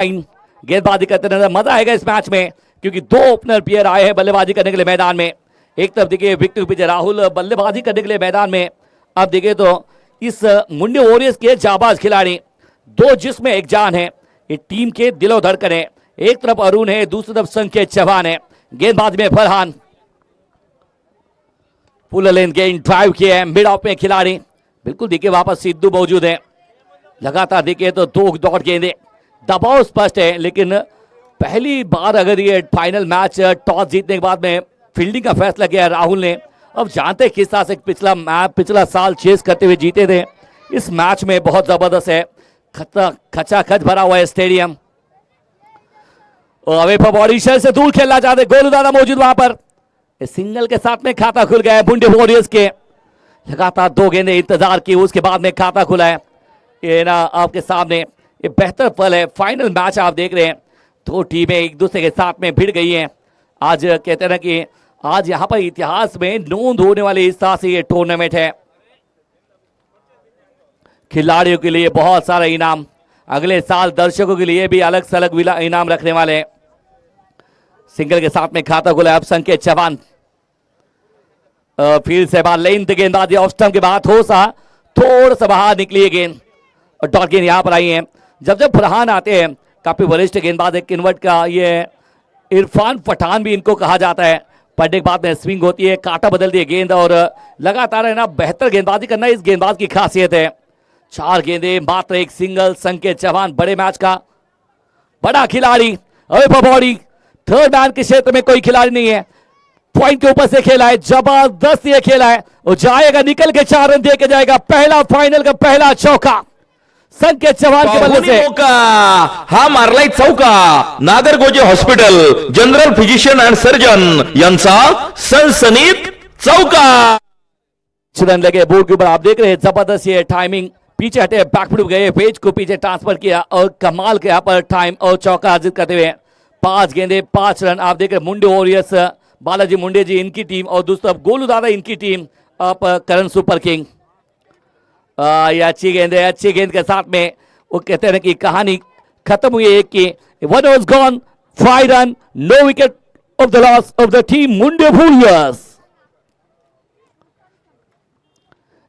गेंदबाजी करते नजर, मजा आएगा इस मैच में क्योंकि दो ओपनर प्लेयर आए हैं बल्लेबाजी करने के लिए मैदान में। एक तरफ देखिए विकेट पीछे राहुल बल्लेबाजी करने के लिए मैदान में। अब देखिए तो इस मुंडे वॉरियर्स के जाबाज खिलाड़ी, दो जिस्म एक जान है, ये टीम के दिलो धड़कन है। एक तरफ अरुण है, दूसरी तरफ संकेत चौहान है। गेंदबाजी में फरहान, फुल लेन गेंद ड्राइव किया है मिड ऑफ में खिलाड़ी। बिल्कुल देखिए वापस सिद्धू मौजूद है। लगातार देखिए तो दो डॉट गेंदे, दबाव स्पष्ट है, लेकिन पहली बार अगर ये फाइनल मैच टॉस जीतने के बाद में फील्डिंग का फैसला किया राहुल ने। अब जानते हैं किस तरह से पिछला साल चेस करते हुए जीते थे। इस मैच में बहुत जबरदस्त है, खचाखच भरा हुआ है स्टेडियम। अवे पर बॉडी शेयर से दूर खेलना चाहते, गोलू दादा मौजूद वहां पर। सिंगल के साथ में खाता खुल गया है मुंडे वॉरियर्स के। लगातार दो गेंदे इंतजार की, उसके बाद में खाता खुला है। ये ना आपके सामने ये बेहतर पल है। फाइनल मैच आप देख रहे हैं, दो टीमें एक दूसरे के साथ में भिड़ गई हैं। आज कहते हैं ना कि आज यहां पर इतिहास में नोंद होने वाले इस तरह से ये टूर्नामेंट है। खिलाड़ियों के लिए बहुत सारा इनाम, अगले साल दर्शकों के लिए भी अलग सलग इनाम रखने वाले हैं। सिंगल के साथ में खाता खुला। अब संकेत चौहान फील्ड से बाहर, लेन गेंदबाजी ऑफ स्टंप के बाद थोड़ा सा बाहर निकली है गेंद और डॉट गेंद यहां पर आई है। जब जब फरहान आते हैं, काफी वरिष्ठ गेंदबाज है किन्वर्ट का, ये इरफान पठान भी इनको कहा जाता है। पढ़ने के बाद में स्विंग होती है, काटा बदलती है गेंद और लगातार है ना बेहतर गेंदबाजी करना इस गेंदबाज की खासियत है। 4 गेंदे मात्र एक सिंगल। संकेत चौहान बड़े मैच का बड़ा खिलाड़ी, अवे बॉडी, थर्ड मैन के क्षेत्र में कोई खिलाड़ी नहीं है। पॉइंट के ऊपर से खेला है, जबरदस्त ये खेला है और जाएगा निकल के 4 रन दे के जाएगा। पहला फाइनल का पहला चौका संकेत चौहान के बल्ले से। हा मारलाय चौका Nagargoje hospital general physician and surgeon यांचा सनसनीत चौका। रन लगे बोर्ड के ऊपर, आप देख रहे हैं जबरदस्त ये टाइमिंग। पीछे हटे, बैकफुट गए, पेज को पीछे ट्रांसफर किया और कमाल के यहाँ पर टाइम और चौका अर्जित करते हुए 5 गेंदे 5 रन। आप देख रहे मुंडे वॉरियर्स, बालाजी मुंडे जी इनकी टीम और दूसरी तरफ गोलू दादा इनकी टीम, आप करण सुपर किंग। ये अच्छी गेंद है, अच्छी गेंद के साथ में वो कहते हैं कि कहानी खत्म हुई एक की। 1 was gone, 5 run, no wicket of the loss of the team Munde Warriors.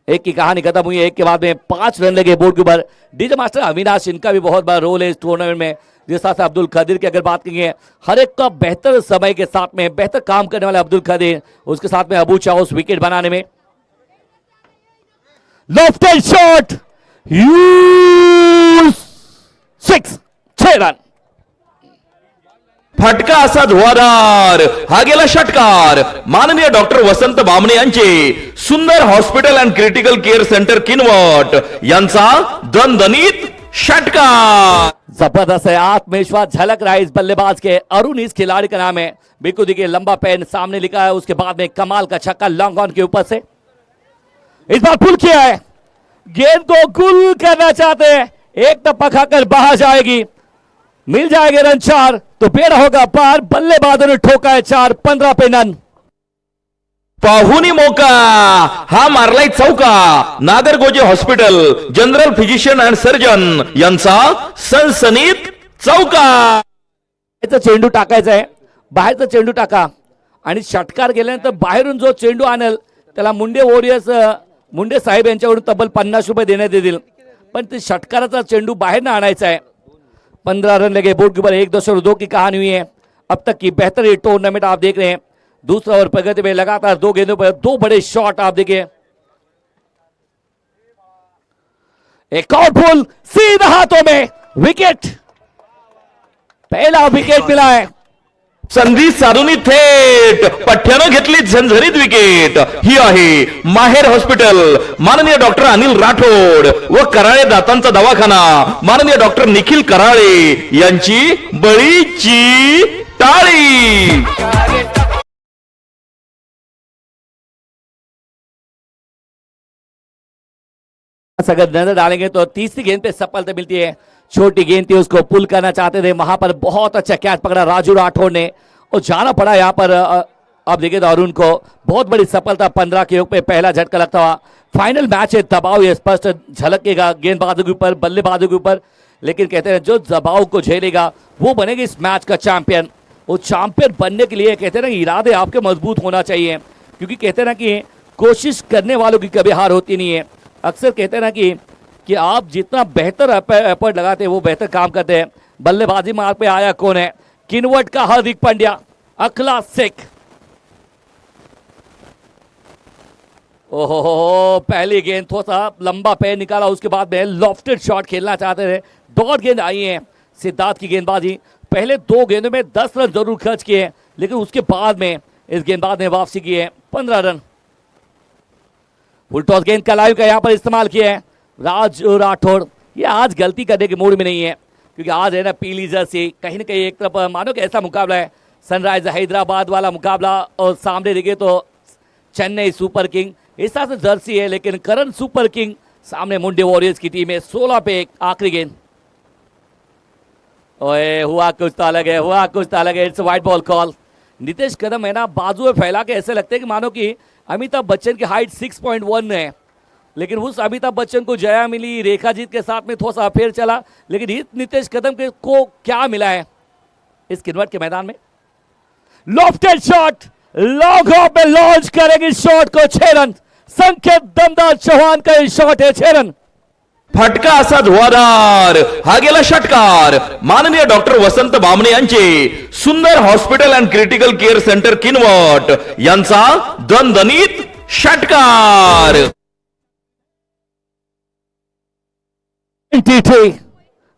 एक की कहानी खत्म हुई है, एक के बाद में 5 रन लगे बोर्ड के ऊपर। डीजे मास्टर अविनाश, इनका भी बहुत बड़ा रोल है इस टूर्नामेंट में। जिस तरह से अब्दुल खदीर की अगर बात करेंगे, हर एक का बेहतर समय के साथ में बेहतर काम करने वाले अब्दुल खदीर, उसके साथ में अबू चाउस विकेट बनाने में। Left shot, 6 run. फटका असा धुवाधार, हा गेला षटकार। माननीय डॉक्टर वसंत बामणे यांचे सुंदर hospital and critical care centre Kinwat यांचा दणदणीत षटकार। जबरदस्त है, आत्मविश्वास झलक रहा है इस बल्लेबाज के। अरुण इस खिलाड़ी का नाम है। बिल्कुल देखिए लंबा पेन सामने लिखा है, उसके बाद में कमाल का छक्का लॉन्ग ऑन के ऊपर से। इस बार पुल किया है, गेंद को गुल करना चाहते हैं, एक टप्पा खाकर बाहर जाएगी, मिल जाएंगे रन 4 तो बेड़ा होगा पार। बल्लेबाजों ने ठोका है 4, 15 पे रन। पाहुनी मौका, हा मारलाय चौका Nagargoje hospital general physician and surgeon यांचा सनसनीत चौका। चेंडू टाकायचा आहे, बाहेरचा चेंडू टाका आणि षटकार गेल्यानंतर बाहेरून जो चेंडू आणेल त्याला मुंडे वॉरियर्स, मुंडे साहेब यांच्याकडून तब्बल 50 रुपये देण्यात येतील, पण ते षटकाराचा चेंडू बाहेर ना आणायचा है। 15 रन लगे बोर्ड के ऊपर, 1-2 की कहानी हुई है। अब तक की बेहतर ये टूर्नामेंट आप देख रहे हैं। दूसरा ओवर प्रगति में लगातार 2 गेंदों पर 2 बड़े शॉट आप देखिए। एक और पुल सीधा हाथों में, विकेट, पहला विकेट मिला है। संधी साधूनी थेट पठ्यानं घेतली झणझणीत विकेट। ही आहे माहेर हॉस्पिटल, माननीय डॉक्टर अनिल राठोड व कराळे दातांचा दवाखाना माननीय डॉक्टर निखिल कराळे यांची बळीची टाळी। अगर नजर डालेंगे तो तीसरी गेंद पे सफलता मिलती है। छोटी गेंद थी, उसको पुल करना चाहते थे, वहां पर बहुत अच्छा कैच पकड़ा राजू राठौड़ ने और जाना पड़ा यहां पर। अब देखिए तो अरुण को बहुत बड़ी सफलता, 15 के योग पे पहला झटका लगता हुआ। फाइनल मैच है, दबाव ये स्पष्ट झलकेगा गेंदबाजों के ऊपर, बल्लेबाजों के ऊपर। लेकिन कहते हैं जो दबाव को झेलेगा वो बनेगा इस मैच का चैंपियन। वो चैंपियन बनने के लिए कहते हैं ना इरादे आपके मजबूत होना चाहिए, क्योंकि कहते हैं ना कि कोशिश करने वालों की कभी हार होती नहीं है। अक्सर कहते हैं ना कि आप जितना बेहतर एफर्ट लगाते हैं वो बेहतर काम करते हैं। बल्लेबाजी मार्ग पे आया कौन है? किनवट का हार्दिक पांड्या, अखला शेख। ओहो, पहली गेंद थोड़ा सा लंबा पैर निकाला, उसके बाद में लॉफ्टेड शॉट खेलना चाहते थे। डॉट गेंद आई है सिद्धार्थ की गेंदबाजी। पहले 2 गेंदों में 10 रन जरूर खर्च किए, लेकिन उसके बाद में इस गेंदबाज ने वापसी की है 15 रन। फुल टॉस गेंद का लाइव का यहां पर इस्तेमाल किया है राज राठौड़। ये आज गलती करने के मूड में नहीं है, क्योंकि आज है ना पीली जर्सी, कहीं ना कहीं एक तरफ मानो कि ऐसा मुकाबला है सनराइज हैदराबाद वाला मुकाबला, और सामने देखे तो चेन्नई सुपर किंग इस तरह से जर्सी है, लेकिन करण सुपर किंग सामने मुंडे वॉरियर्स की टीम है। 16 पे 1 आखिरी गेंद। ओए हुआ कुछ तो अलग है, हुआ कुछ तो अलग है। It's white ball call. Nitesh Kadam है ना बाजू में फैला के ऐसे लगते हैं कि मानो कि अमिताभ बच्चन की हाइट 6.1 है, लेकिन उस अमिताभ बच्चन को जया मिली, रेखा जीत के साथ में थोड़ा सा अफेयर चला, लेकिन इस नितेश कदम के को क्या मिला है इस किनवट के मैदान में? लॉफ्टेड शॉट, लॉन्ग ऑफ में लॉन्च करेगी शॉट को 6 रन। संकेत दमदार चौहान का शॉट है 6 रन। फटका असा धुवाधार, हा गेला षटकार। माननीय डॉक्टर वसंत बामणे यांचे सुंदर hospital and critical care centre Kinwat यांचा दणदणीत षटकार। 23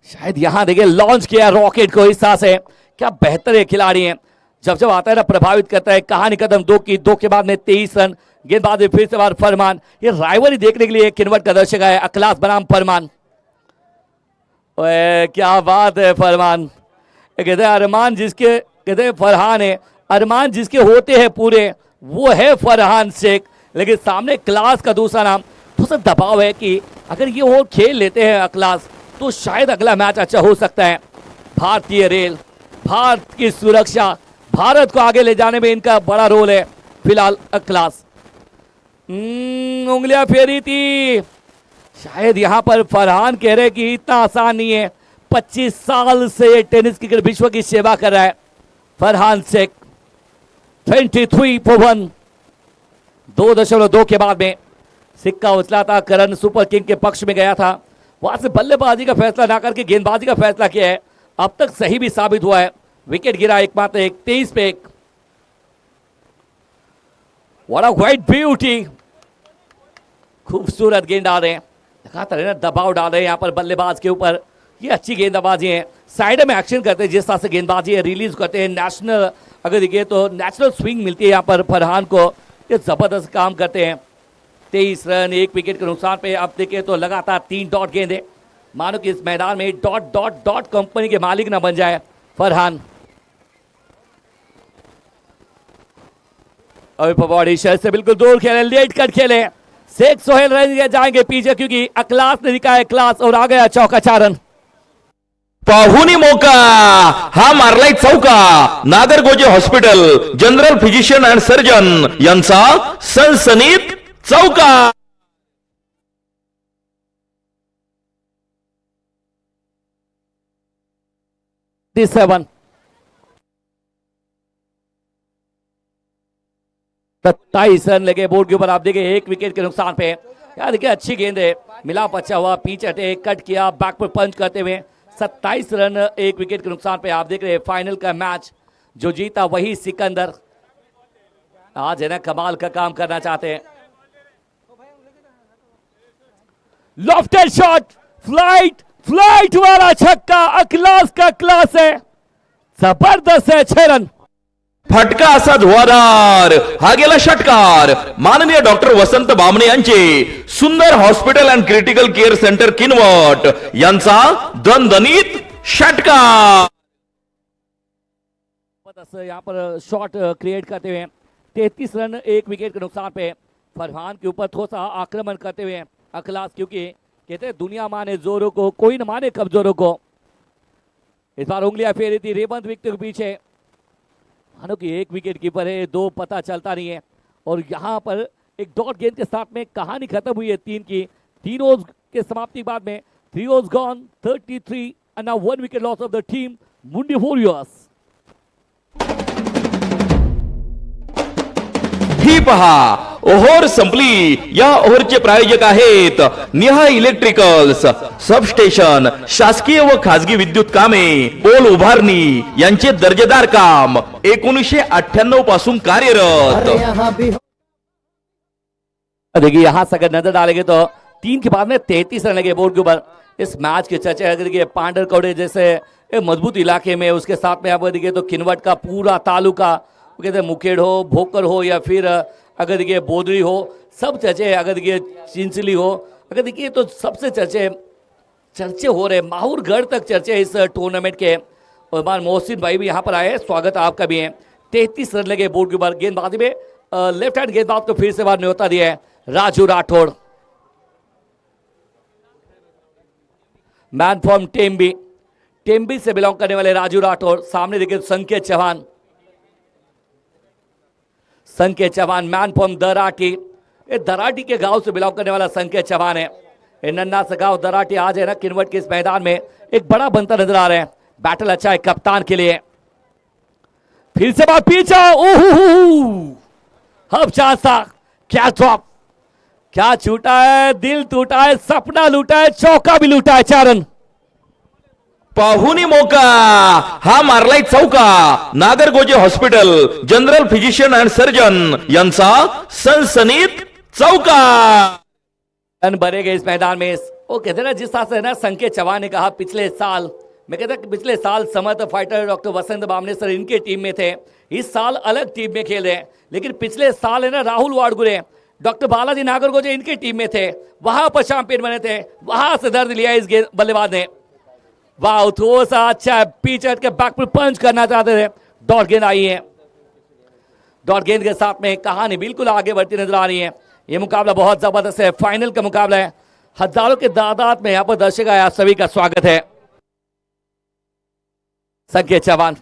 शायद यहां देखिए लॉन्च किया रॉकेट को। इस तरह से क्या बेहतर है खिलाड़ी है, जब जब आता है ना प्रभावित करता है। कहानी कदम 2 के बाद में 23 रन। गेंदबाज में फिर से बार फरमान। ये राइवरी देखने के लिए किनवट का दर्शक है अखलास बनाम फरमान। ओए क्या बात है फरमान। कहते हैं अरमान जिसके, कहते हैं फरहान है, अरमान जिसके होते हैं पूरे वो है फरहान शेख। लेकिन सामने क्लास का दूसरा नाम। थोड़ा सा दबाव है कि अगर ये वो खेल लेते हैं अखलास तो शायद अगला मैच अच्छा हो सकता है। भारतीय रेल, भारत की सुरक्षा, भारत को आगे ले जाने में इनका बड़ा रोल है फिलहाल अखलास। उंगलियां फेरी थी, शायद यहां पर फरहान कह रहे कि इतना आसान नहीं है। 25 साल से टेनिस क्रिकेट विश्व की सेवा कर रहा है फरहान शेख। 23 for 1। 2.2 के बाद में सिक्का उछला था, करण सुपर किंग के पक्ष में गया था। वहां से बल्लेबाजी का फैसला ना करके गेंदबाजी का फैसला किया है। अब तक सही भी साबित हुआ है। विकेट गिरा एकमात्र 23 पे 1। What a white beauty. खूबसूरत गेंद डाल रहे हैं, लगातार है ना दबाव डाल रहे हैं यहाँ पर बल्लेबाज के ऊपर। ये अच्छी गेंदबाजी है, साइड में एक्शन करते हैं जिस तरह से गेंदबाजी है, रिलीज करते हैं। नेशनल अगर देखिए तो नेचुरल स्विंग मिलती है यहाँ पर फरहान को। ये जबरदस्त काम करते हैं। 23 रन 1 विकेट के नुकसान पे। अब देखिए तो लगातार 3 डॉट गेंदे। मानो कि इस मैदान में डॉट डॉट डॉट कंपनी के मालिक ना बन जाए फरहान। बॉडी शर्ट से बिल्कुल दूर खेले, लेट कट खेले। शेख सोहेल रन जाएंगे पीछे, क्योंकि अखलास ने दिखाया क्लास और आ गया चौका 4 रन। पाहुनी मोका, हा मारलाय चौका। Nagargoje hospital, general physician and surgeon यांचा सनसनीत चौका। 27 27 रन लगे बोर्ड के ऊपर। आप देखिए 1 विकेट के नुकसान पे। यार देखिए अच्छी गेंद है, मिला पचा हुआ, पीछे हटे, कट किया, बैक पर पंच करते हुए 27 रन 1 विकेट के नुकसान पे। आप देख रहे हैं फाइनल का मैच जो जीता वही सिकंदर। आज है ना कमाल का काम करना चाहते हैं। लॉफ्टेड शॉट, फ्लाइट वाला छक्का। अखलास का क्लास है, जबरदस्त है। 6 रन। फटका असा धुवाधार, हा गेला षटकार। माननीय डॉक्टर वसंत बामणे यांचे सुंदर hospital and critical care centre Kinwat यांचा दणदणीत षटकार। यहाँ पर शॉट क्रिएट करते हुए 33 रन 1 विकेट के नुकसान पे। फरहान के ऊपर थोड़ा सा आक्रमण करते हुए अखलास, क्योंकि कहते हैं दुनिया माने जोरों को, कोई न माने कमजोरों को। इस बार उंगलियां फेरी थी रेवंत विकेट के पीछे। मानो कि 1 विकेट कीपर है, 2 पता चलता नहीं है। और यहाँ पर एक डॉट गेंद के साथ में कहानी खत्म हुई है 3 की। 3 ओवर के समाप्ति के बाद में 3 overs gone, 33, and now 1 wicket loss of the team, Mundi Warriors. ही पहा ओव्हर संपली. या ओव्हरचे प्रायोजक आहेत निहा इलेक्ट्रिकल्स, सबस्टेशन, शासकीय व खासगी विद्युत कामे, पोल उभारणी यांचे दर्जेदार काम 1998 पासून कार्यरत. देखिए यहां से अगर नजर डालेंगे तो 3 के बाद में 33 रन लगे बोर्ड के ऊपर. इस मैच के चर्चे अगर देखिए पांडर कौड़े जैसे मजबूत इलाके में, उसके साथ में आप देखिए तो किनवट का पूरा तालुका, कहते हैं मुखेड़ हो, भोकर हो, या फिर अगर देखिए बोदरी हो, सब चर्चे, अगर देखिए चिंचली हो, अगर देखिए तो सबसे चर्चे हो रहे. माहौरगढ़ तक चर्चे इस टूर्नामेंट के. और मान मोहसिन भाई भी यहाँ पर आए, स्वागत आपका भी है. 33 रन लगे बोर्ड के ऊपर. गेंदबाजी में लेफ्ट हैंड गेंदबाज को फिर से बार न्योता दिया है Raju Rathore. Man from Tembi say belong करने वाले राजू राठौड़. सामने देखिए संकेत चौहान मैन फ्रॉम दराटी. ये दराटी के गांव से बिलोंग करने वाला संकेत चौहान है. ये नन्ना सा गांव दराटी आज है ना किनवट के इस मैदान में एक बड़ा बनता नजर आ रहा है. बैटल अच्छा है कप्तान के लिए. फिर से बात पीछा, अब चांस था. क्या ड्रॉप, क्या छूटा है, दिल टूटा है, सपना लूटा है, चौका भी लूटा है. 4 रन. पाहुनी मौका, हा मारलाय चौका. Nagargoje hospital, general physician and surgeon यांचा सनसनीत चौका. रन भरेगे इस मैदान में. वो कहते हैं ना जिस तरह से ना संकेत चौहान ने कहा पिछले साल, मैं कहता कि पिछले साल समर्थ फाइटर डॉक्टर वसंत बामने सर इनके टीम में थे. इस साल अलग टीम में खेल रहे हैं. लेकिन पिछले साल है ना राहुल वाड़गुरे, डॉक्टर बालाजी नागरगोजे इनकी टीम में थे, वहां पर चैंपियन बने थे. वहां से दर्द लिया इस बल्लेबाज ने. वाह, थोड़ा सा अच्छा है, पीछे हट के बैक पर पंच करना चाहते थे. डॉट गेंद आई है. डॉट गेंद के साथ में कहानी बिल्कुल आगे बढ़ती नजर आ रही है. यह मुकाबला बहुत जबरदस्त है, फाइनल का मुकाबला है. हजारों के तादाद में यहां पर दर्शक आए. आप सभी का स्वागत है. संकेत चौहान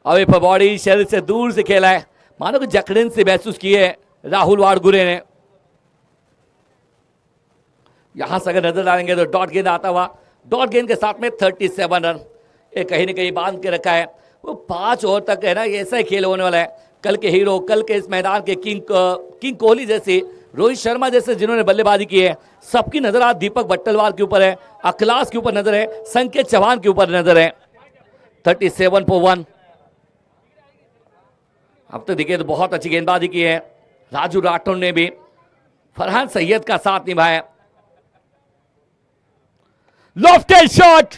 अवे पर बॉडी शरीर से दूर से खेला है, मानो कि जकड़न से महसूस किए राहुल वाड़गुरे ने. यहां से अगर नजर डालेंगे तो डॉट गेंद आता हुआ. डॉट गेंद के साथ में 37 रन. ये कहीं ना कहीं बांध के रखा है. वो 5 ओवर तक है ना ऐसा ही खेल होने वाला है. कल के हीरो, कल के इस मैदान के किंग कोहली जैसे, रोहित शर्मा जैसे जिन्होंने बल्लेबाजी की है, सबकी नजर आज दीपक बट्टलवाल के ऊपर है, अखलास के ऊपर नजर है, संकेत चौहान के ऊपर नजर है. 37 for 1. अब तो देखिए तो बहुत अच्छी गेंदबाजी की है राजू राठौड़ ने भी. फरहान सैयद का साथ निभाया. लॉफ्टेड शॉट,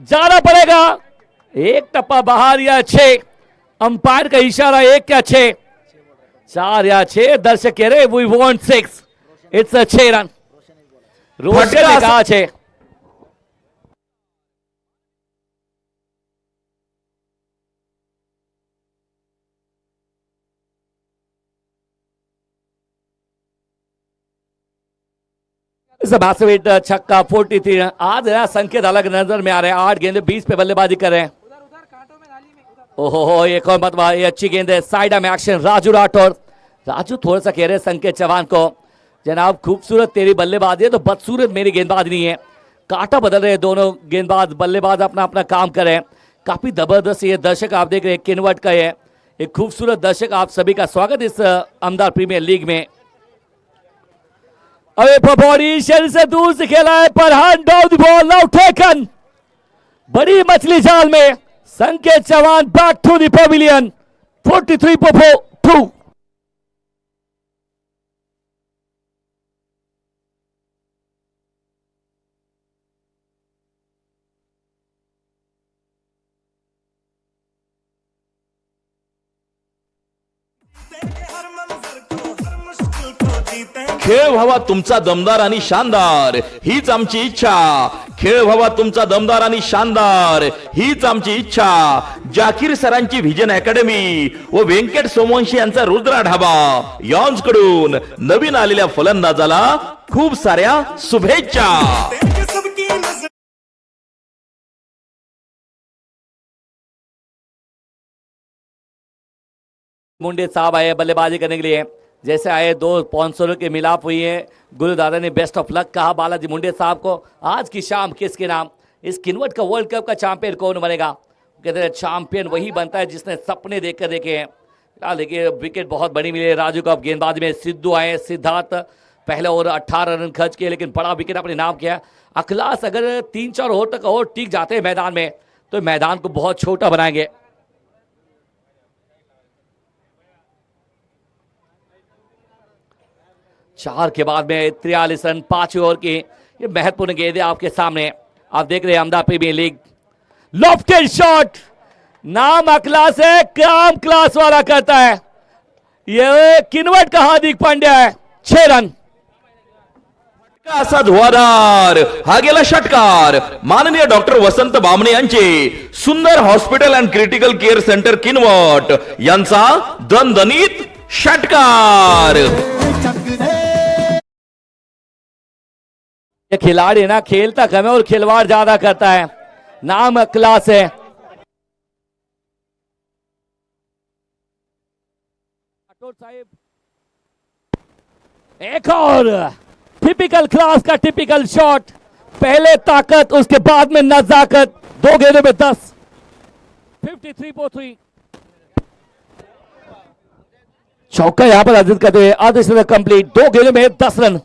जाना पड़ेगा. एक टप्पा बाहर या 6. अंपायर का इशारा 1 या 6, 4 या 6. दर्शक कह रहे we want 6. It's a 6 run. Roshan ने कहा 6. छक्का 43 रन. आज है संकेत अलग नजर में आ रहे हैं. 8 गेंदे 20 पे बल्लेबाजी कर रहे हैं. ओहो, एक और मतवा, ये अच्छी गेंद है. साइड में एक्शन राजू राठौड़. राजू थोड़ा सा कह रहे हैं संकेत चौहान को, जनाब खूबसूरत तेरी बल्लेबाजी है तो बदसूरत मेरी गेंदबाजी नहीं है. काटा बदल रहे दोनों गेंदबाज, बल्लेबाज अपना अपना काम कर रहे हैं. काफी जबरदस्त ये दर्शक आप देख रहे हैं किनवट का. है एक खूबसूरत दर्शक. आप सभी का स्वागत इस अमदार प्रीमियर लीग में. अबे बॉडी शरीर से दूर से खेला है Farhan. Down the ball, now taken. बड़ी मछली जाल में Sanket Chauhan. Back to the pavilion. 43 for 2. खेळ व्हावा तुमचा दमदार आणि शानदार, हीच आमची इच्छा. खेळ व्हावा तुमचा दमदार आणि शानदार, हीच आमची इच्छा. जाकीर सरांची व्हिजन अकॅडमी व व्यंकट सोमवंशी यांचा रुद्रा ढाबा यॉन्स कडून नवीन आलेल्या फलंदाजाला खूप साऱ्या शुभेच्छा. मुंडे साहब आए बल्लेबाजी करने के लिए. जैसे आए दो स्पॉन्सरों के मिलाप हुई है। गुरु दादा ने बेस्ट ऑफ लक कहा बालाजी मुंडे साहब को। आज की शाम किसके नाम, इस किन्वट का वर्ल्ड कप का चैंपियन कौन बनेगा? कहते हैं चैंपियन वही बनता है जिसने सपने देखकर देखे हैं। देखिए विकेट बहुत बड़ी मिली है राजू को। अब गेंदबाजी में सिद्धू आए, सिद्धार्थ पहले ओवर 18 रन खर्च किए लेकिन बड़ा विकेट अपने नाम किया। अखलास अगर 3-4 ओवर तक और टिक जाते हैं मैदान में तो मैदान को बहुत छोटा बनाएंगे। चार के बाद में 43 रन 5 ओवर की ये महत्वपूर्ण गेंद है आपके सामने। आप देख रहे हैं Ahmedabad Premier League. Lofted shot, नाम अखलास है, काम क्लास वाला करता है। ये किन्वट का हार्दिक पांड्या है। 6 रन असा धुवाधार हा गेला षटकार माननीय डॉक्टर वसंत बामणे यांचे सुंदर hospital and critical care centre Kinwat यांचा दणदणीत षटकार। ये खिलाड़ी ना खेलता कम है और खिलवाड़ ज्यादा करता है। नाम क्लास है। एक और टिपिकल क्लास का टिपिकल शॉट। पहले ताकत उसके बाद में नजाकत। 2 गेंदों में 10। 53 for 3। चौका यहां पर अर्जित करते हुए आधे से कंप्लीट। 2 गेंदों में 10 रन।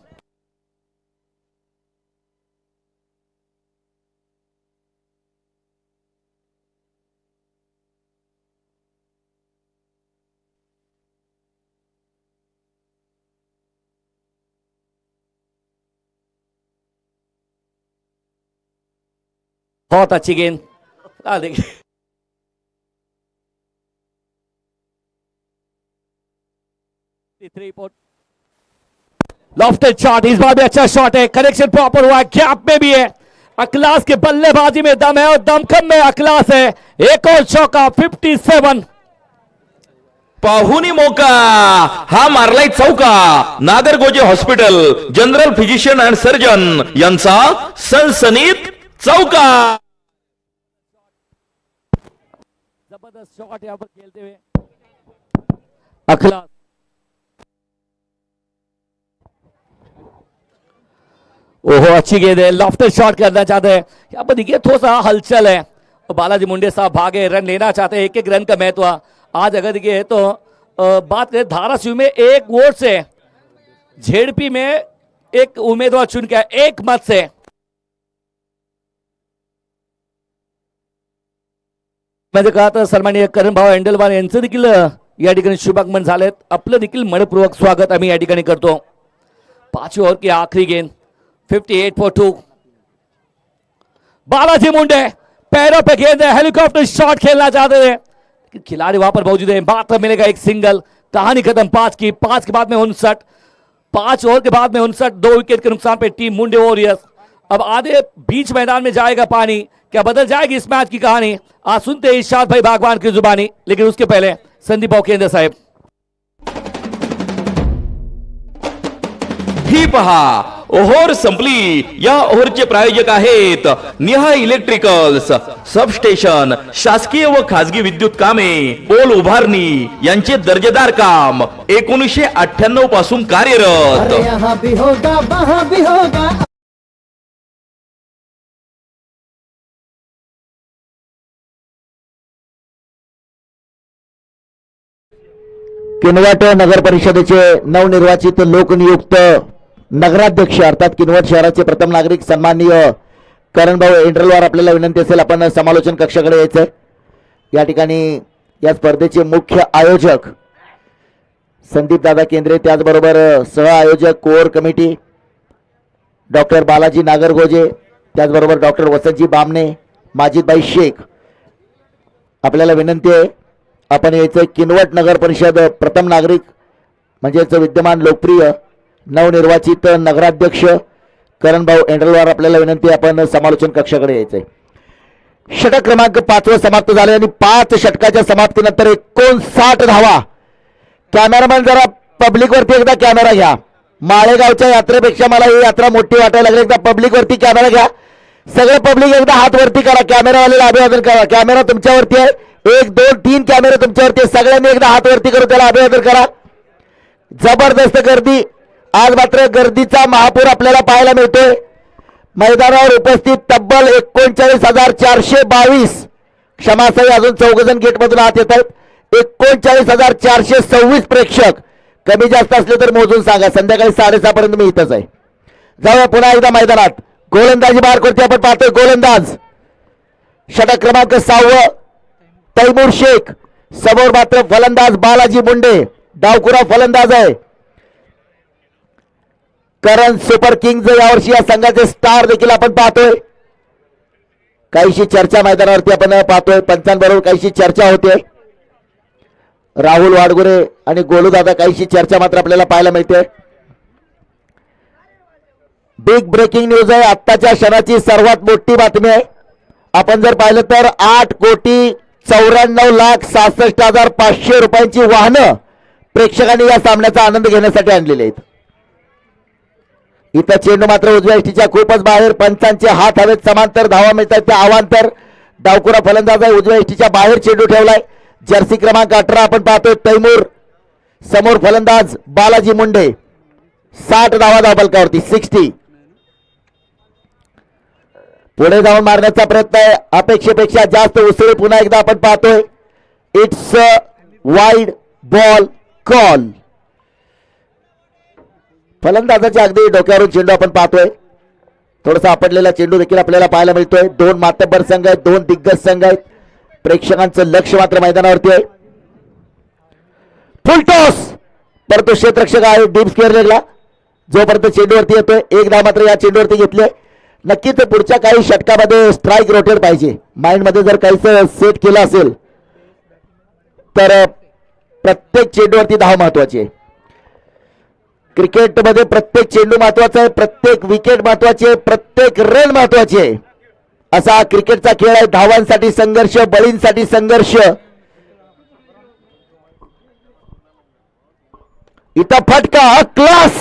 बहुत अच्छी गेंद। देखिए लॉफ्टेड शॉट, इस बार भी अच्छा शॉट है। कनेक्शन प्रॉपर हुआ है, गैप में भी है। अखलास के बल्लेबाजी में दम है और दमखम में अखलास है। एक और चौका। 57। पाहुनी मौका हा मारलाय चौका। Nagargoje hospital general physician and surgeon यांचा सनसनीत चौका। जबरदस्त शॉट यहां पर खेलते हुए अखलास। ओहो अच्छी गेंद है। लॉफ्टेड शॉट करना चाहते हैं यहाँ पर। देखिए थोड़ा सा हलचल है और बालाजी मुंडे साहब भागे, रन लेना चाहते हैं। 1-1 रन का महत्व आज अगर देखिए तो बात करें धाराशिव में 1 वोट से, झेड़पी में 1 उम्मीदवार चुन के 1 मत से। म्हणजे कहा तर सन्माननीय करण भाऊ एंडलवार यांचं देखील या ठिकाणी शुभागमन झालेत। आपलं देखील मनपूर्वक स्वागत आम्ही या ठिकाणी करतो। 5 ओव्हर की आखरी गेंद। 58 for 2। बालाजी मुंडे पैरों पे गेंद है, हेलीकॉप्टर शॉट खेलना चाहते थे, खिलाड़ी वहां पर मौजूद है। मात्र मिलेगा 1 सिंगल। कहानी खत्म 5 की। 5 के बाद में 59। 5 ओवर के बाद में 59। 2 विकेट के नुकसान पे टीम मुंडे वॉरियर्स अब आधे बीच मैदान में जाएगा पानी। क्या बदल जाएगी इस मैच की कहानी? आज सुनते हैं इरशाद भाई बागवान की जुबानी। लेकिन उसके पहले संदीप भाऊ साहेब। ही पहा ओव्हर संपली। या ओव्हरचे प्रायोजक आहेत निहा इलेक्ट्रिकल्स, सबस्टेशन, शासकीय व खासगी विद्युत कामे, पोल उभारणी यांचे दर्जेदार काम 1998 पासून कार्यरत। यहाँ भी होगा वहाँ भी होगा। किनवट नगर परिषदेचे नवनिर्वाचित लोकनियुक्त नगराध्यक्ष अर्थात किनवट शहराचे प्रथम नागरिक सन्माननीय करणभाऊ एंड्रलवार आपल्याला विनंती असेल आपण समालोचन कक्षाकडे यायचंय। या ठिकाणी या स्पर्धेचे मुख्य आयोजक संदीप दादा केंद्रे, त्याचबरोबर सह आयोजक core committee doctor Balaji Nagargoje, त्याचबरोबर डॉक्टर वसंतजी बामणे, माजिदभाई शेख। आपल्याला विनंती आहे आपण यायचं किनवट नगर परिषद प्रथम नागरिक म्हणजेच विद्यमान लोकप्रिय नवनिर्वाचित नगराध्यक्ष करणभाऊ एंड्रलवार आपल्याला विनंती आपण समालोचन कक्षाकडे यायचंय। षटक क्रमांक 5 समाप्त झाले आणि 5 षटकाच्या समाप्तीनंतर 59 धावा। कॅमेरामॅन जरा पब्लिक वरती एकदा कॅमेरा घ्या। माळेगावच्या यात्रेपेक्षा मला ही यात्रा मोठी वाटायला लागली। एकदा पब्लिक वरती कॅमेरा घ्या। सगळे पब्लिक एकदा हात वरती करा, कॅमेरावाल्याला अभिवादन करा। कॅमेरा तुमच्यावरती आहे। 1 2 3 कॅमेरे तुमच्यावरती, सगळ्यांनी एकदा हात वरती करून त्याला अभिवादन करा। जबरदस्त गर्दी. आज मात्र गर्दीचा महापूर आपल्याला पाहायला मिळतोय. मैदानावर उपस्थित तब्बल 39,422, क्षमासाई अजून 4 जण गेटमधून आत येत आहेत. 39,426 प्रेक्षक. कमी जास्त असले तर मोजून सांगा. संध्याकाळी 6:30 पर्यंत मी इथंच आहे. जाऊया पुन्हा एकदा मैदानात. गोलंदाजी बार करते आपण पाहतोय. गोलंदाज षटक क्रमांक 6 तैमूर शेख. समोर मात्र फलंदाज बालाजी मुंडे. डावकुरा फलंदाज आहे. करण सुपर किंग्ज यावर्षी या संघाचे स्टार देखील आपण पाहतोय. काहीशी चर्चा मैदानावरती आपण पाहतोय. पंचांबरोबर काहीशी चर्चा होते. राहुल वाडगुरे आणि गोलूदादा काहीशी चर्चा मात्र आपल्याला पाहायला मिळते. बिग ब्रेकिंग न्यूज आहे. आत्ताच्या क्षणाची सर्वात मोठी बातमी आहे. आपण जर पाहिलं तर 8,94,66,500 रुपयांची वाहनं प्रेक्षकांनी या सामन्याचा आनंद घेण्यासाठी आणलेली आहेत. इथं चेंडू मात्र उजव्या इष्टीच्या खूपच बाहेर. पंचांचे हात हवेत. समांतर धावा मिळतात त्या अवांतर. डावकुरा फलंदाज आहे. उजव्या इष्टीच्या बाहेर चेंडू ठेवलाय. जर्सी क्रमांक 18 आपण पाहतोय तैमूर. समोर फलंदाज बालाजी मुंडे. 60 धावा धावफलकावरती 60. पुढे जाऊन मारण्याचा प्रयत्न आहे. अपेक्षेपेक्षा जास्त उसळी पुन्हा एकदा आपण पाहतोय. It's wide ball call. फलंदाजाच्या अगदी डोक्यावरून चेंडू आपण पाहतोय. थोडासा आपटलेला चेंडू देखील आपल्याला पाहायला मिळतोय. 2 मातब्बर संघ आहेत. 2 दिग्गज संघ आहेत. प्रेक्षकांचं लक्ष मात्र मैदानावरती आहे. फुल टॉस परंतु क्षेत्ररक्षक आहे डीप स्क्वेअर लेगला. जोपर्यंत चेंडूवरती येतोय 1 धाव मात्र या चेंडूवरती घेतले. नक्कीच पुढच्या काही षटकामध्ये स्ट्राईक रोटेट पाहिजे. माइंड मध्ये जर काही सेट केलं असेल तर प्रत्येक चेंडूवरती धाव महत्वाची आहे. क्रिकेटमध्ये प्रत्येक चेंडू महत्वाचा आहे. प्रत्येक विकेट महत्वाची आहे. प्रत्येक रन महत्वाची आहे. असा क्रिकेटचा खेळ आहे. धावांसाठी संघर्ष, बळींसाठी संघर्ष. इथं फटका क्लास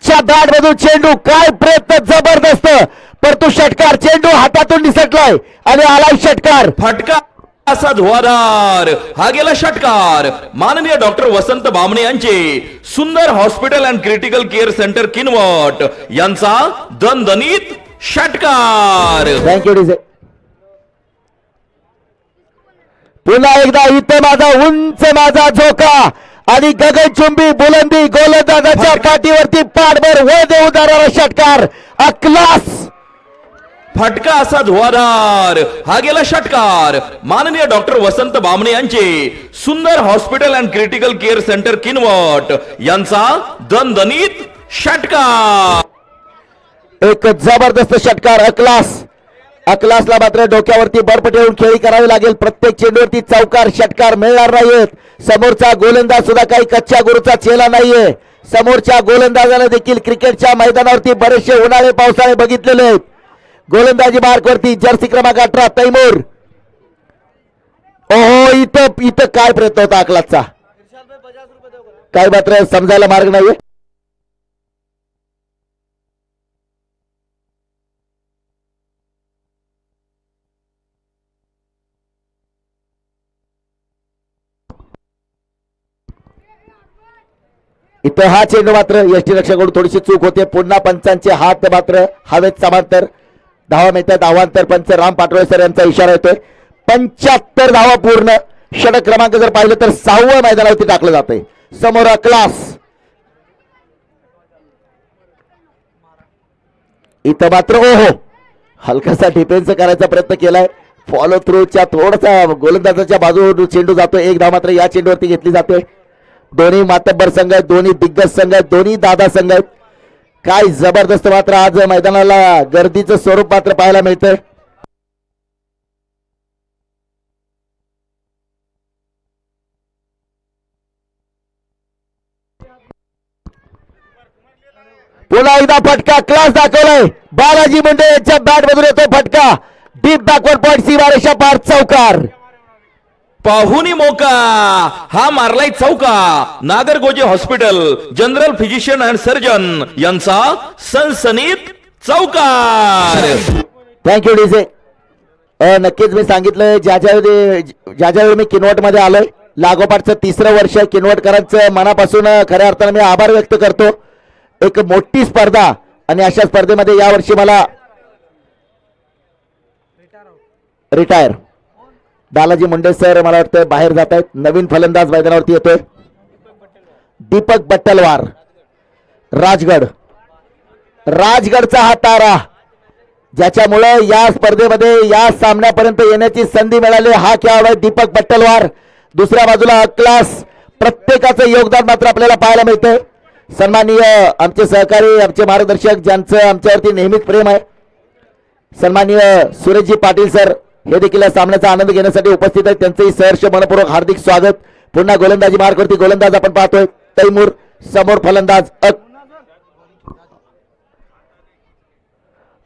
च्या बॅट मधून चेंडू. काय प्रयत्न जबरदस्त परंतु षटकार. चेंडू हातातून निसटलाय आणि आलाय षटकार. फटका असा धुवाधार. हा गेला षटकार. माननीय डॉक्टर वसंत बामणे यांचे सुंदर hospital and critical care centre Kinwat यांचा दणदणीत षटकार. Thank you DJ. पुन्हा एकदा इथं माझा उंच माझा झोका आणि गगनचुंबी बुलंदी. गोलंदाजाच्या काठीवरती पाठभर वर देऊ जाणारा षटकार. अक्लास. फटका असा धुवाधार. हा गेला षटकार. माननीय डॉक्टर वसंत बामणे यांचे सुंदर hospital and critical care centre Kinwat यांचा दणदणीत षटकार. एक जबरदस्त षटकार. अक्लास. अक्लासला मात्र डोक्यावरती बर्फ ठेवून खेळी करावी लागेल. प्रत्येक चेंडूवरती चौकार षटकार मिळणार नाहीयेत. समोरचा गोलंदाज सुद्धा काही कच्च्या गुरूचा चेला नाहीये. समोरच्या गोलंदाजाने देखील क्रिकेटच्या मैदानावरती बरेचसे उन्हाळे पावसाळे बघितलेले आहेत. गोलंदाजी मार्कवरती जर्सी क्रमांक 18 तैमूर. ओहो इथं काय प्रयत्न होता अक्लासचा. काय मात्र समजायला मार्ग नाहीये. इथं हा चेंडू मात्र यष्टीरक्षकाकडून थोडीशी चूक होते. पुन्हा पंचांचे हात मात्र हवेत. समांतर धावा मिळतात. आव्हांतर पंच राम पाटोळे सर यांचा इशारा येतोय. 75 धावा पूर्ण. षटक क्रमांक जर पाहिलं तर 6व्या मैदानावरती टाकलं जातंय. समोर क्लास. इथं मात्र ओहो हलकासा डिफेन्स करायचा प्रयत्न केलाय. फॉलो थ्रूच्या थोडासा गोलंदाजाच्या बाजूवर चेंडू जातोय. 1 धाव मात्र या चेंडूवरती घेतली जाते. दोन्ही मातब्बर संघ आहेत. दोन्ही दिग्गज संघ आहेत. दोन्ही दादा संघ आहेत. काय जबरदस्त मात्र आज मैदानाला गर्दीचं स्वरूप मात्र पाहायला मिळतंय. पुन्हा एकदा फटका. क्लास दाखवलाय. बालाजी मुंडे यांच्या बॅट मधून येतो फटका. डीप बॅकवर्ड पॉइंट सीमारेषा पार. चौकार. पाहुनी मोका. हा मारलाय चौका. Nagargoje hospital general physician and surgeon यांचा सनसनीत चौकार. Thank you DJ. नक्कीच मी सांगितलंय ज्या ज्यावेळी मी किनवट मध्ये आलोय लागोपाठचं तिसरं वर्ष किनवटकरांचं मनापासून खऱ्या अर्थाने मी आभार व्यक्त करतो. एक मोठी स्पर्धा आणि अशा स्पर्धेमध्ये यावर्षी मला रिटायर बालाजी मुंडे सर मला वाटतं बाहेर जात आहेत. नवीन फलंदाज मैदानावरती येतोय दीपक बट्टलवार राजगड. राजगडचा हा तारा ज्याच्यामुळे या स्पर्धेमध्ये या सामन्यापर्यंत येण्याची संधी मिळाली हा खेळाडू आहे दीपक बट्टलवार. दुसऱ्या बाजूला क्लास प्रत्येकाचं योगदान मात्र आपल्याला पाहायला मिळते. सन्माननीय आमचे सहकारी आमचे मार्गदर्शक ज्यांचं आमच्यावरती नेहमीच प्रेम आहे सन्माननीय सुरेशजी पाटील सर हे देखील या सामन्याचा आनंद घेण्यासाठी उपस्थित आहेत. त्यांचंही सहर्ष मनपूर्वक हार्दिक स्वागत. पुन्हा गोलंदाजी मार्कवरती गोलंदाज आपण पाहतोय तैमूर. समोर फलंदाज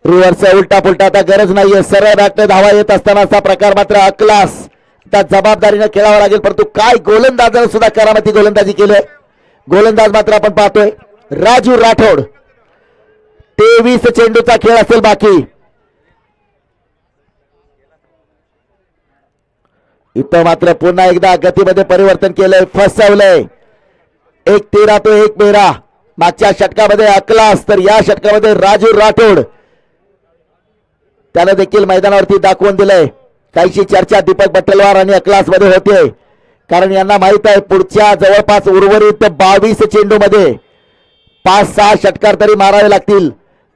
रिव्हर्स उलटा पुलटा आता गरज नाहीये. सरळ बॅटने धावा येत असताना असा प्रकार मात्र अक्लास त्या जबाबदारीने खेळावा लागेल. परंतु काय गोलंदाजाने सुद्धा करामती गोलंदाजी केली. गोलंदाज मात्र आपण पाहतोय राजू राठोड. 23 चेंडूचा खेळ असेल बाकी. इथं मात्र पुन्हा एकदा गतीमध्ये परिवर्तन केलंय फसवलंय. 1-13 तो 1-13 मागच्या षटकामध्ये अक्लास तर या षटकामध्ये राजू राठोड त्याने देखील मैदानावरती दाखवून दिलंय. काहीशी चर्चा दीपक बट्टलवार आणि अक्लास मध्ये होते कारण यांना माहित आहे पुढच्या जवळपास उर्वरित 22 चेंडू मध्ये 5-6 षटकार तरी मारावे लागतील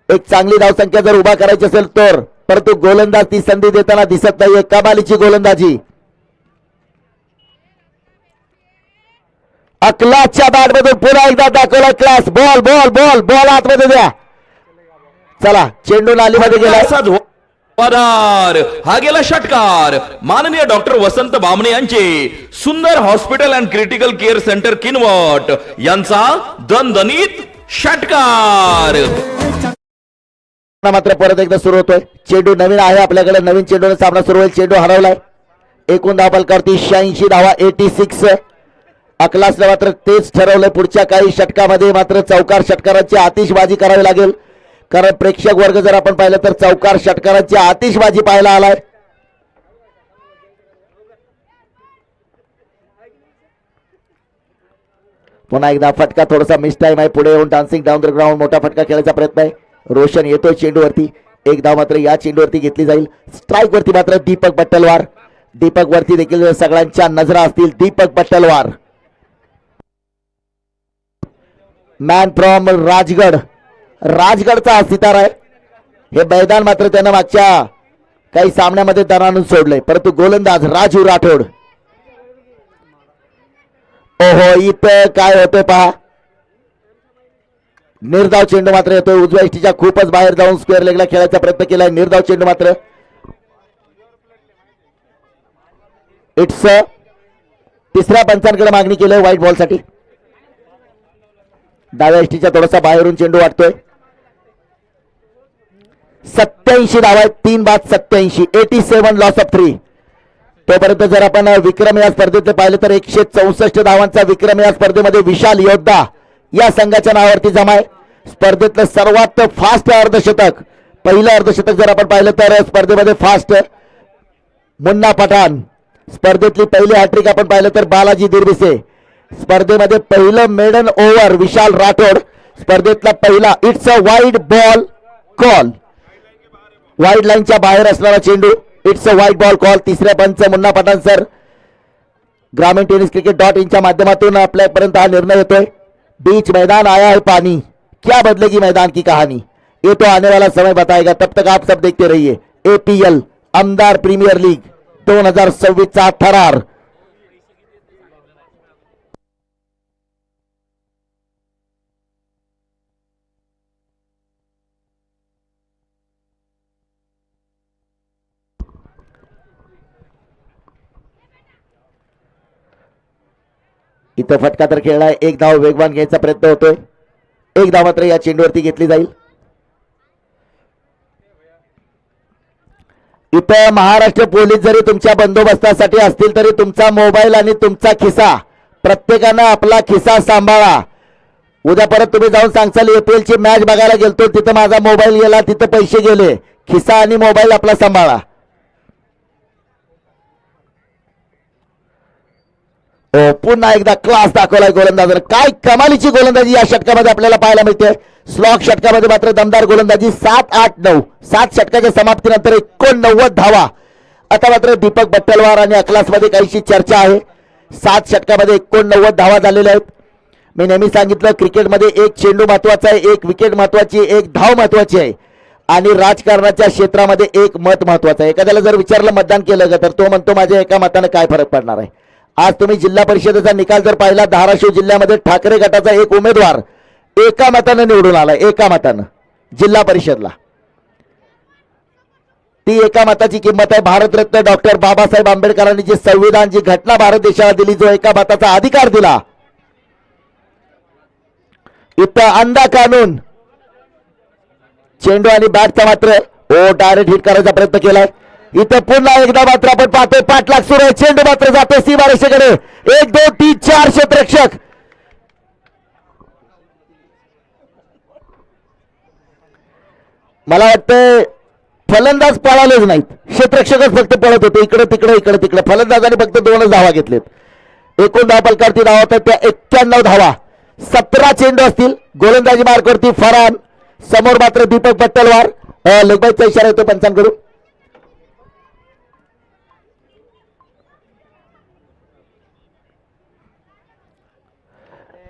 एक चांगली धावसंख्या जर उभा करायची असेल तर. परंतु गोलंदाज ती संधी देताना दिसत नाहीये. कमालीची गोलंदाजी अक्लासच्या बॅट मधून पुन्हा एकदा दाखवला class. Ball ball ball ball आतमध्ये द्या. चला चेंडू नालीमध्ये गेला. हा गेला षटकार. माननीय डॉक्टर वसंत बामणे यांचे सुंदर hospital and critical care centre Kinwat यांचा दणदणीत षटकार. मात्र परत एकदा सुरू होतोय. चेंडू नवीन आहे आपल्याकडे. नवीन चेंडूने सामना सुरू होईल. चेंडू हरवलाय. एकूण धाव फलकावरती 86 धावा 86. अक्लासने मात्र तेच ठरवलंय पुढच्या काही षटकामध्ये मात्र चौकार षटकारांची आतिषबाजी करावी लागेल कारण प्रेक्षक वर्ग जर आपण पाहिलं तर चौकार षटकारांची आतिषबाजी पाहायला आलाय. पुन्हा एकदा फटका थोडासा मिस टाइम आहे. पुढे येऊन डान्सिंग डाऊन द ग्राउंड मोठा फटका खेळायचा प्रयत्न आहे. रोशन येतोय चेंडूवरती. एक धाव मात्र या चेंडूवरती घेतली जाईल. स्ट्राईक वरती मात्र दीपक बट्टलवार. दीपक वरती देखील सगळ्यांच्या नजरा असतील. Deepak Battalwar man from Rajgad. राजगडचा हा सितारा आहे. हे मैदान मात्र त्यानं मागच्या काही सामन्यामध्ये दरानून सोडलंय. परंतु गोलंदाज राजू राठोड. ओहो इथं काय होतंय पहा. निर्धाव चेंडू मात्र येतोय उजव्या इष्टीच्या खूपच बाहेर जाऊन स्क्वेअर लेगला खेळायचा प्रयत्न केलाय. निर्धाव चेंडू मात्र इट्स तिसऱ्या पंचांकडे मागणी केली व्हाईट बॉल साठी. डाव्या इष्टीच्या थोडासा बाहेरून चेंडू वाटतोय. 87 धावा आहेत. 3 बाद 87. 87 लॉस ऑफ 3. तोपर्यंत जर आपण विक्रम या स्पर्धेत पाहिलं तर 164 धावांचा विक्रम या स्पर्धेमध्ये विशाल योद्धा या संघाच्या नावावरती जमा आहे. स्पर्धेतलं सर्वात फास्ट अर्धशतक पहिलं अर्धशतक जर आपण पाहिलं तर स्पर्धेमध्ये फास्ट मुन्ना पठाण. स्पर्धेतली पहिली हॅट्रिक आपण पाहिलं तर बालाजी दिरबिसे. स्पर्धेमध्ये पहिलं मेडन ओव्हर विशाल राठोड. स्पर्धेतला पहिला it's a wide ball call. Wide लाईनच्या बाहेर असणारा चेंडू it's a wide ball call. तिसऱ्या पंच मुन्ना पठाण सर. ग्रामीण टेनिस क्रिकेट .in च्या माध्यमातून आपल्यापर्यंत हा निर्णय येतोय. बीच मैदान आया है पानी क्या बदलेगी मैदान की कहानी ये तो आने वाला समय बताएगा. तब तक आप सब देखते रहिए. APL आमदार प्रीमियर लीग 2026 चा थरार. इथं फटका तर खेळलाय. एक धाव वेगवान घ्यायचा प्रयत्न होतोय. एक धाव मात्र या चेंडूवरती घेतली जाईल. इथं महाराष्ट्र पोलीस जरी तुमच्या बंदोबस्तासाठी असतील तरी तुमचा मोबाईल आणि तुमचा खिसा प्रत्येकानं आपला खिसा सांभाळा. उद्या परत तुम्ही जाऊन सांगचाल APL ची मॅच बघायला गेलतो तिथं माझा मोबाईल गेला तिथं पैसे गेले. खिसा आणि मोबाईल आपला सांभाळा. पुन्हा एकदा क्लास दाखवलाय गोलंदाजानं. काय कमालीची गोलंदाजी या षटकामध्ये आपल्याला पाहायला मिळते. स्लॉक षटकामध्ये मात्र दमदार गोलंदाजी. 7-8-9 7 षटकाच्या समाप्तीनंतर 89 धावा. आता मात्र दीपक बट्टलवार आणि अकलास मध्ये काहीशी चर्चा आहे. 7 षटकामध्ये 89 धावा झालेल्या आहेत. मी नेहमी सांगितलं क्रिकेटमध्ये एक चेंडू महत्वाचा आहे, एक विकेट महत्वाची, एक धाव महत्वाची आहे आणि राजकारणाच्या क्षेत्रामध्ये एक मत महत्वाचं आहे. एखाद्याला जर विचारलं मतदान केलं का तर तो म्हणतो माझ्या एका मतानं काय फरक पडणार आहे. आज तुम्ही जिल्हा परिषदेचा निकाल जर पाहिला, धाराशिव जिल्ह्यामध्ये ठाकरे गटाचा एक उमेदवार एका मतानं निवडून आला. एका मतानं जिल्हा परिषदला. ती एका मताची किंमत आहे. भारतरत्न डॉक्टर बाबासाहेब आंबेडकरांनी जी संविधान, जी घटना भारत देशाला दिली, जो एका मताचा अधिकार दिला, इथं अंधा कानून. चेंडू आणि बॅटचा मात्र डायरेक्ट हिट करायचा प्रयत्न केलाय. इथं पुन्हा एकदा मात्र आपण पाहतोय पाठलाग सुरू आहे. चेंडू मात्र जातो सीमारेषेकडे. 1 2 3 4 क्षेत्ररक्षक. मला वाटतं फलंदाज पळालेच नाहीत, क्षेत्ररक्षकच फक्त पळत होते इकडे तिकडे इकडे तिकडे. फलंदाजाने फक्त 2च धावा घेतलेत. एकूण धावफलकावरती धावा होतात त्या 91 धावा. 17 चेंडू असतील. गोलंदाजी मार्कवरती फरहान. समोर मात्र दीपक बट्टलवार. लेगबाईचा इशारा येतो पंचांकडून.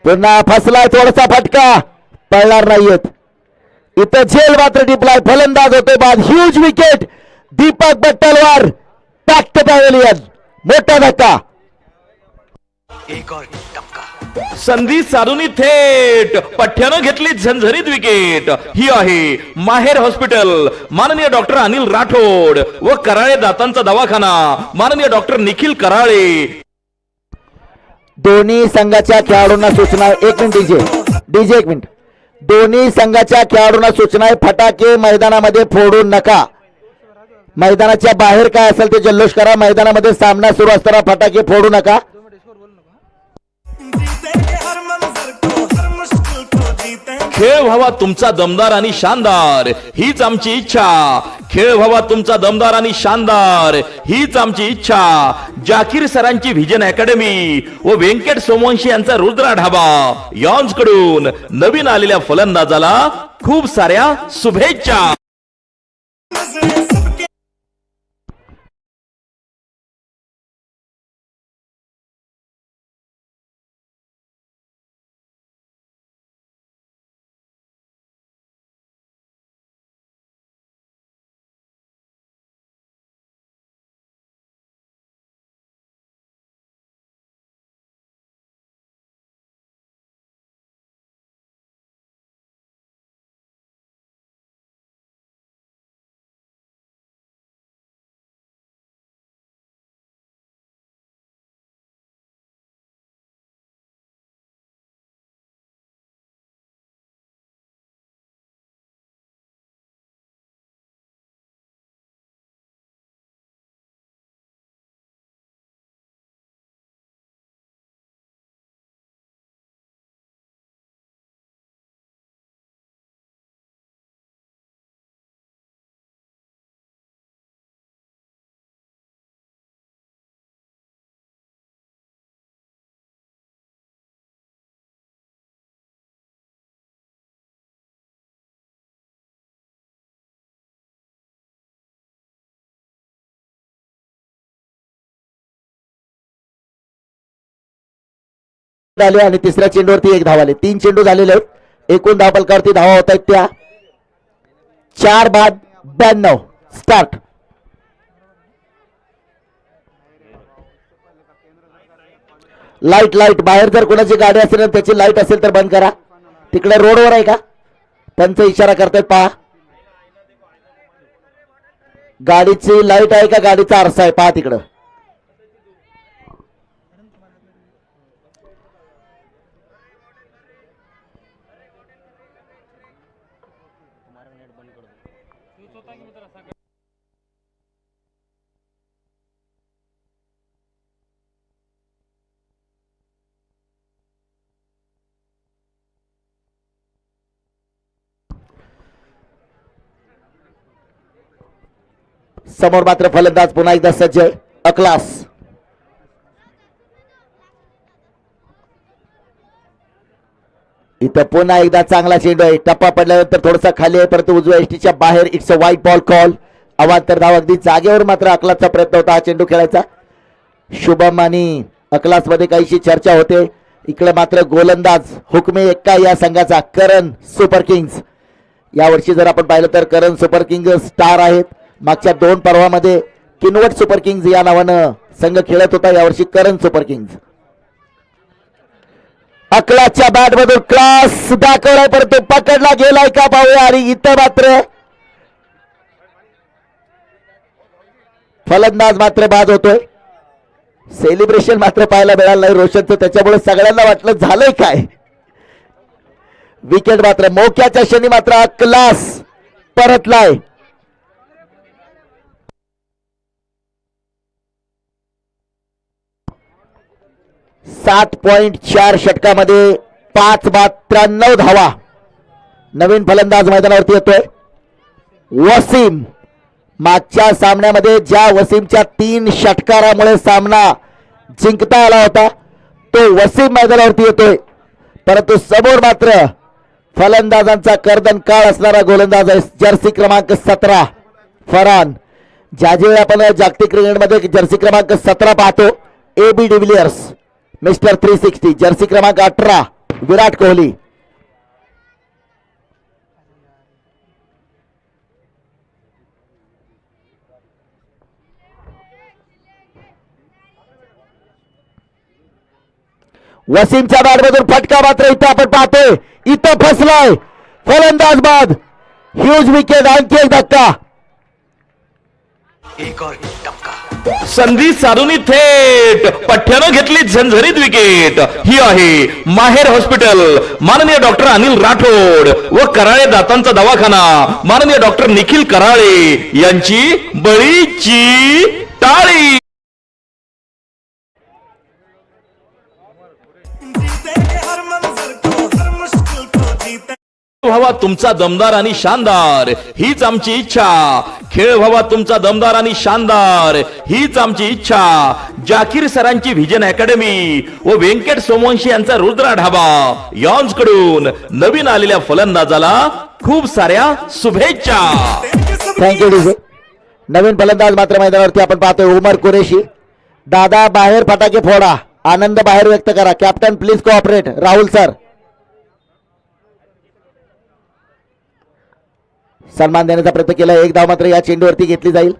पुन्हा फसलाय थोडासा फटका, पळणार नाहीयेत. इथं झेल मात्र टिपलाय. फलंदाज होते बाद. Huge wicket. Deepak Battalwar packed pavilion. मोठा धक्का. संधी साधून थेट पठ्ठ्यानं घेतली झंझरीत विकेट. ही आहे माहेर हॉस्पिटल, माननीय डॉक्टर अनिल राठोड व कराळे दातांचा दवाखाना, माननीय डॉक्टर निखिल कराळे. दोन्ही संघाच्या खेळाडूंना सूचना. एक मिनिट डीजे एक मिनिट. दोन्ही संघाच्या खेळाडूंना सूचना आहे, फटाके मैदानामध्ये फोडू नका. मैदानाच्या बाहेर काय असेल ते जल्लोष करा. मैदानामध्ये सामना सुरू असताना फटाके फोडू नका. खेळ व्हावा तुमचा दमदार आणि शानदार, हीच आमची इच्छा. खेळ व्हावा तुमचा दमदार आणि शानदार, हीच आमची इच्छा. जाकीर सरांची व्हिजन अकॅडमी व व्यंकट सोमवंशी यांचा रुद्रा ढाबा यांकडून नवीन आलेल्या फलंदाजाला खूप साऱ्या शुभेच्छा. आले आणि तिसऱ्या चेंडूवरती 1 धाव आले. 3 चेंडू झालेले आहेत. एकूण धावफलकावरती धावा होत आहेत त्या 4 बाद 92. स्टार्ट. लाईट लाईट बाहेर जर कोणाची गाडी असेल तर त्याची लाईट असेल तर बंद करा. तिकडे रोडवर आहे का त्यांचा इशारा करतायत पहा. गाडीची लाईट आहे का गाडीचा आरसा आहे पहा तिकडं. समोर मात्र फलंदाज पुन्हा एकदा सज्ज आहे. अकलास. इथं पुन्हा एकदा चांगला चेंडू आहे. टप्पा पडल्यानंतर थोडासा खाली आहे परंतु उजव्या एसटीच्या बाहेर. इट्स अ वाईट बॉल कॉल. अवांतर धाव. अगदी जागेवर मात्र अकलासचा प्रयत्न होता हा चेंडू खेळायचा. शुभम आणि अकलास मध्ये काहीशी चर्चा होते. इकडे मात्र गोलंदाज हुकमे एक्का या संघाचा करण सुपर किंग्स. यावर्षी जर आपण पाहिलं तर करण सुपर किंग्स स्टार आहेत. मागच्या 2 पर्वामध्ये किनवट सुपर किंग्स या नावानं संघ खेळत होता. यावर्षी करण सुपर किंग्स. अकलाच्या बॅट मधून क्लास दाखवलाय परंतु पकडला गेलाय का पाहूया. आणि इथं मात्र फलंदाज मात्र बाद होतोय. सेलिब्रेशन मात्र पाहायला मिळालं नाही रोशनचं. त्याच्यामुळे सगळ्यांना वाटलं झालंय काय. विकेट मात्र मोक्याच्या क्षणी मात्र क्लास परतलाय. .4 षटकामध्ये 5 धावा. नवीन फलंदाज मैदानावरती येतोय वसीम. मागच्या सामन्यामध्ये ज्या वसीमच्या 3 षटकारामुळे सामना जिंकता आला होता तो वसीम मैदानावरती येतोय. परंतु समोर मात्र फलंदाजांचा कर्दन काळ असणारा गोलंदाज आहे जर्सी क्रमांक 17 फरहान. ज्यावेळी आपण जागतिक क्रिकेटमध्ये जर्सी क्रमांक 17 पाहतो AB डिव्हिलियर्स मिस्टर 360. जर्सी क्रमांक 18 विराट कोहली. वसीमच्या बॅटमधून फटका मात्र इथं आपण पाहतोय. इथं फसलाय फलंदाज बाद. Huge wicket. आणखी एक धक्का. संधी साधून थेट पठ्ठ्यानं घेतली झणझणीत विकेट. ही आहे माहेर हॉस्पिटल माननीय डॉक्टर अनिल राठोड व कराळे दातांचा दवाखाना माननीय डॉक्टर निखिल कराळे यांची बळीची टाळी. व्हावा तुमचा दमदार आणि शानदार हीच आमची इच्छा. खेळ व्हावा तुमचा दमदार आणि शानदार हीच आमची इच्छा. जाकीर सरांची व्हिजन अकॅडमी व व्यंकट सोमवंशी यांचा रुद्रा ढाबा यॉन्स कडून नवीन आलेल्या फलंदाजाला खूप साऱ्या शुभेच्छा. Thank you DJ. नवीन फलंदाज मात्र मैदानावरती आपण पाहतोय उमर कुरेशी. दादा बाहेर फटाके फोडा. आनंद बाहेर व्यक्त करा. Captain please cooperate. Rahul sir. सन्मान देण्याचा प्रयत्न केला. 1 धाव मात्र या चेंडूवरती घेतली जाईल.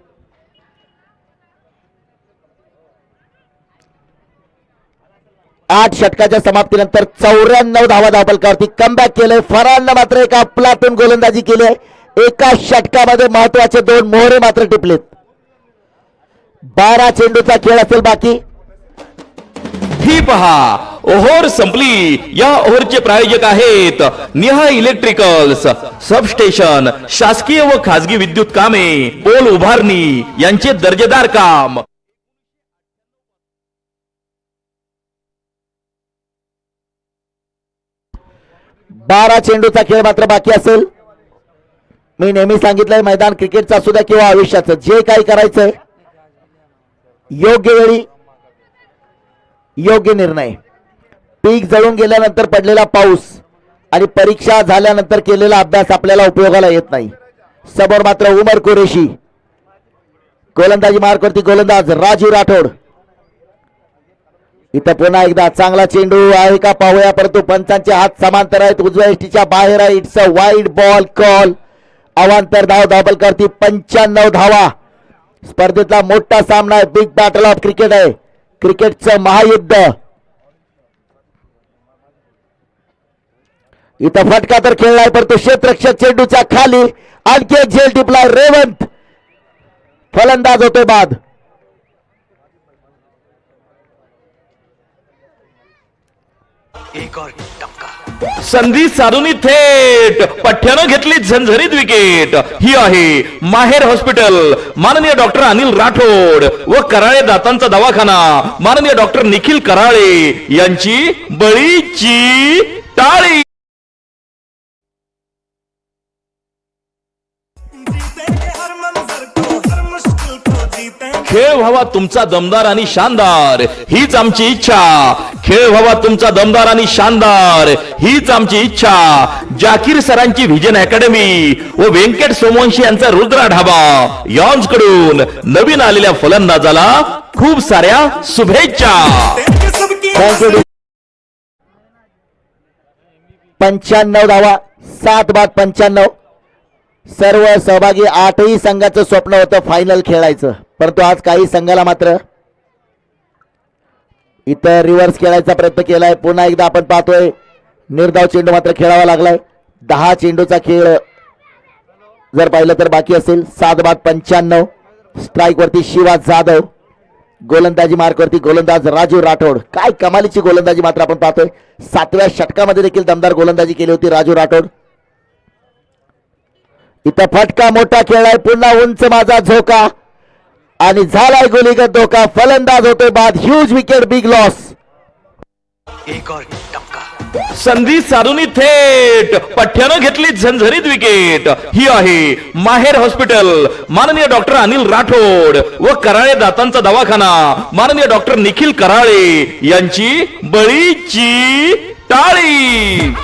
आठ षटकाच्या समाप्तीनंतर 94 धावा धावफलकावरती कमबॅक केलंय. फरहाननं मात्र एका अफलातून गोलंदाजी केली आहे. एका षटकामध्ये महत्वाचे 2 मोहरे मात्र टिपलेत. 12 चेंडूचा खेळ असेल बाकी. ही पहा ओव्हर संपली. या ओव्हरचे प्रायोजक आहेत निहा इलेक्ट्रिकल्स. सबस्टेशन शासकीय व खासगी विद्युत कामे पोल उभारणी यांचे दर्जेदार काम. बारा चेंडूचा खेळ मात्र बाकी असेल. मी नेहमी सांगितलंय मैदान क्रिकेटचा असू द्या किंवा आयुष्याचं जे काही करायचंय योग्य वेळी योग्य निर्णय. पीक जळून गेल्यानंतर पडलेला पाऊस आणि परीक्षा झाल्यानंतर केलेला अभ्यास आपल्याला उपयोगाला येत नाही. समोर मात्र उमर कुरेशी. गोलंदाजी मार्कवरती गोलंदाज राजू राठोड. इथं पुन्हा एकदा चांगला चेंडू आहे का पाहूया. परंतु पंचांचे हात समांतर आहेत. उजव्या एसटीच्या बाहेर आहे. It's a wide ball call. अवांतर धाव धावफलकावरती 95 धावा. स्पर्धेतला मोठा सामना आहे. बिग बॅटल ऑफ क्रिकेट आहे. क्रिकेटचं महायुद्ध. इथं फटका तर खेळलाय परंतु क्षेत्ररक्षक चेंडूच्या खाली. आणखी एक झेल टिपलाय. रेवंत फलंदाज होतोय बाद. संधी साधून थेट पठ्ठ्यानं घेतली झणझणीत विकेट. ही आहे माहेर हॉस्पिटल माननीय डॉक्टर अनिल राठोड व कराळे दातांचा दवाखाना माननीय डॉक्टर निखिल कराळे यांची बळीची टाळी. खेळ व्हावा तुमचा दमदार आणि शानदार हीच आमची इच्छा खेळ व्हावा तुमचा दमदार आणि शानदार हीच आमची इच्छा जाकीर सरांची व्हिजन अकॅडमी व व्यंकट सोमवंशी यांचा रुद्रा ढाबा यॉन्स कडून नवीन आलेल्या फलंदाजाला खूप साऱ्या शुभेच्छा. थँक्यू. 95 धावा 7 बाद 95. सर्व सहभागी 8ही संघाचं स्वप्न होतं फायनल खेळायचं, परंतु आज काही संघाला मात्र इथं रिव्हर्स खेळायचा प्रयत्न केलाय. पुन्हा एकदा आपण पाहतोय निर्धाव चेंडू मात्र खेळावा लागलाय. 10 चेंडूचा खेळ जर पाहिलं तर बाकी असेल. 7 बाद 95. स्ट्राईक वरती शिवा जाधव, गोलंदाजी मार्क वरती गोलंदाज राजू राठोड. काय कमालीची गोलंदाजी मात्र आपण पाहतोय. 7व्या षटकामध्ये देखील दमदार गोलंदाजी केली होती राजू राठोड. इथं फटका मोठा खेळाय, पुन्हा उंच माझा झोका आणि झालाय गोलीगत धोका. फलंदाज होतोय बाद. Huge wicket, big loss. संधी साधून थेट पठ्ठ्यानं घेतली झणझणीत विकेट. ही आहे माहेर हॉस्पिटल, माननीय डॉक्टर अनिल राठोड व कराळे दातांचा दवाखाना माननीय डॉक्टर निखिल कराळे यांची बळीची टाळी.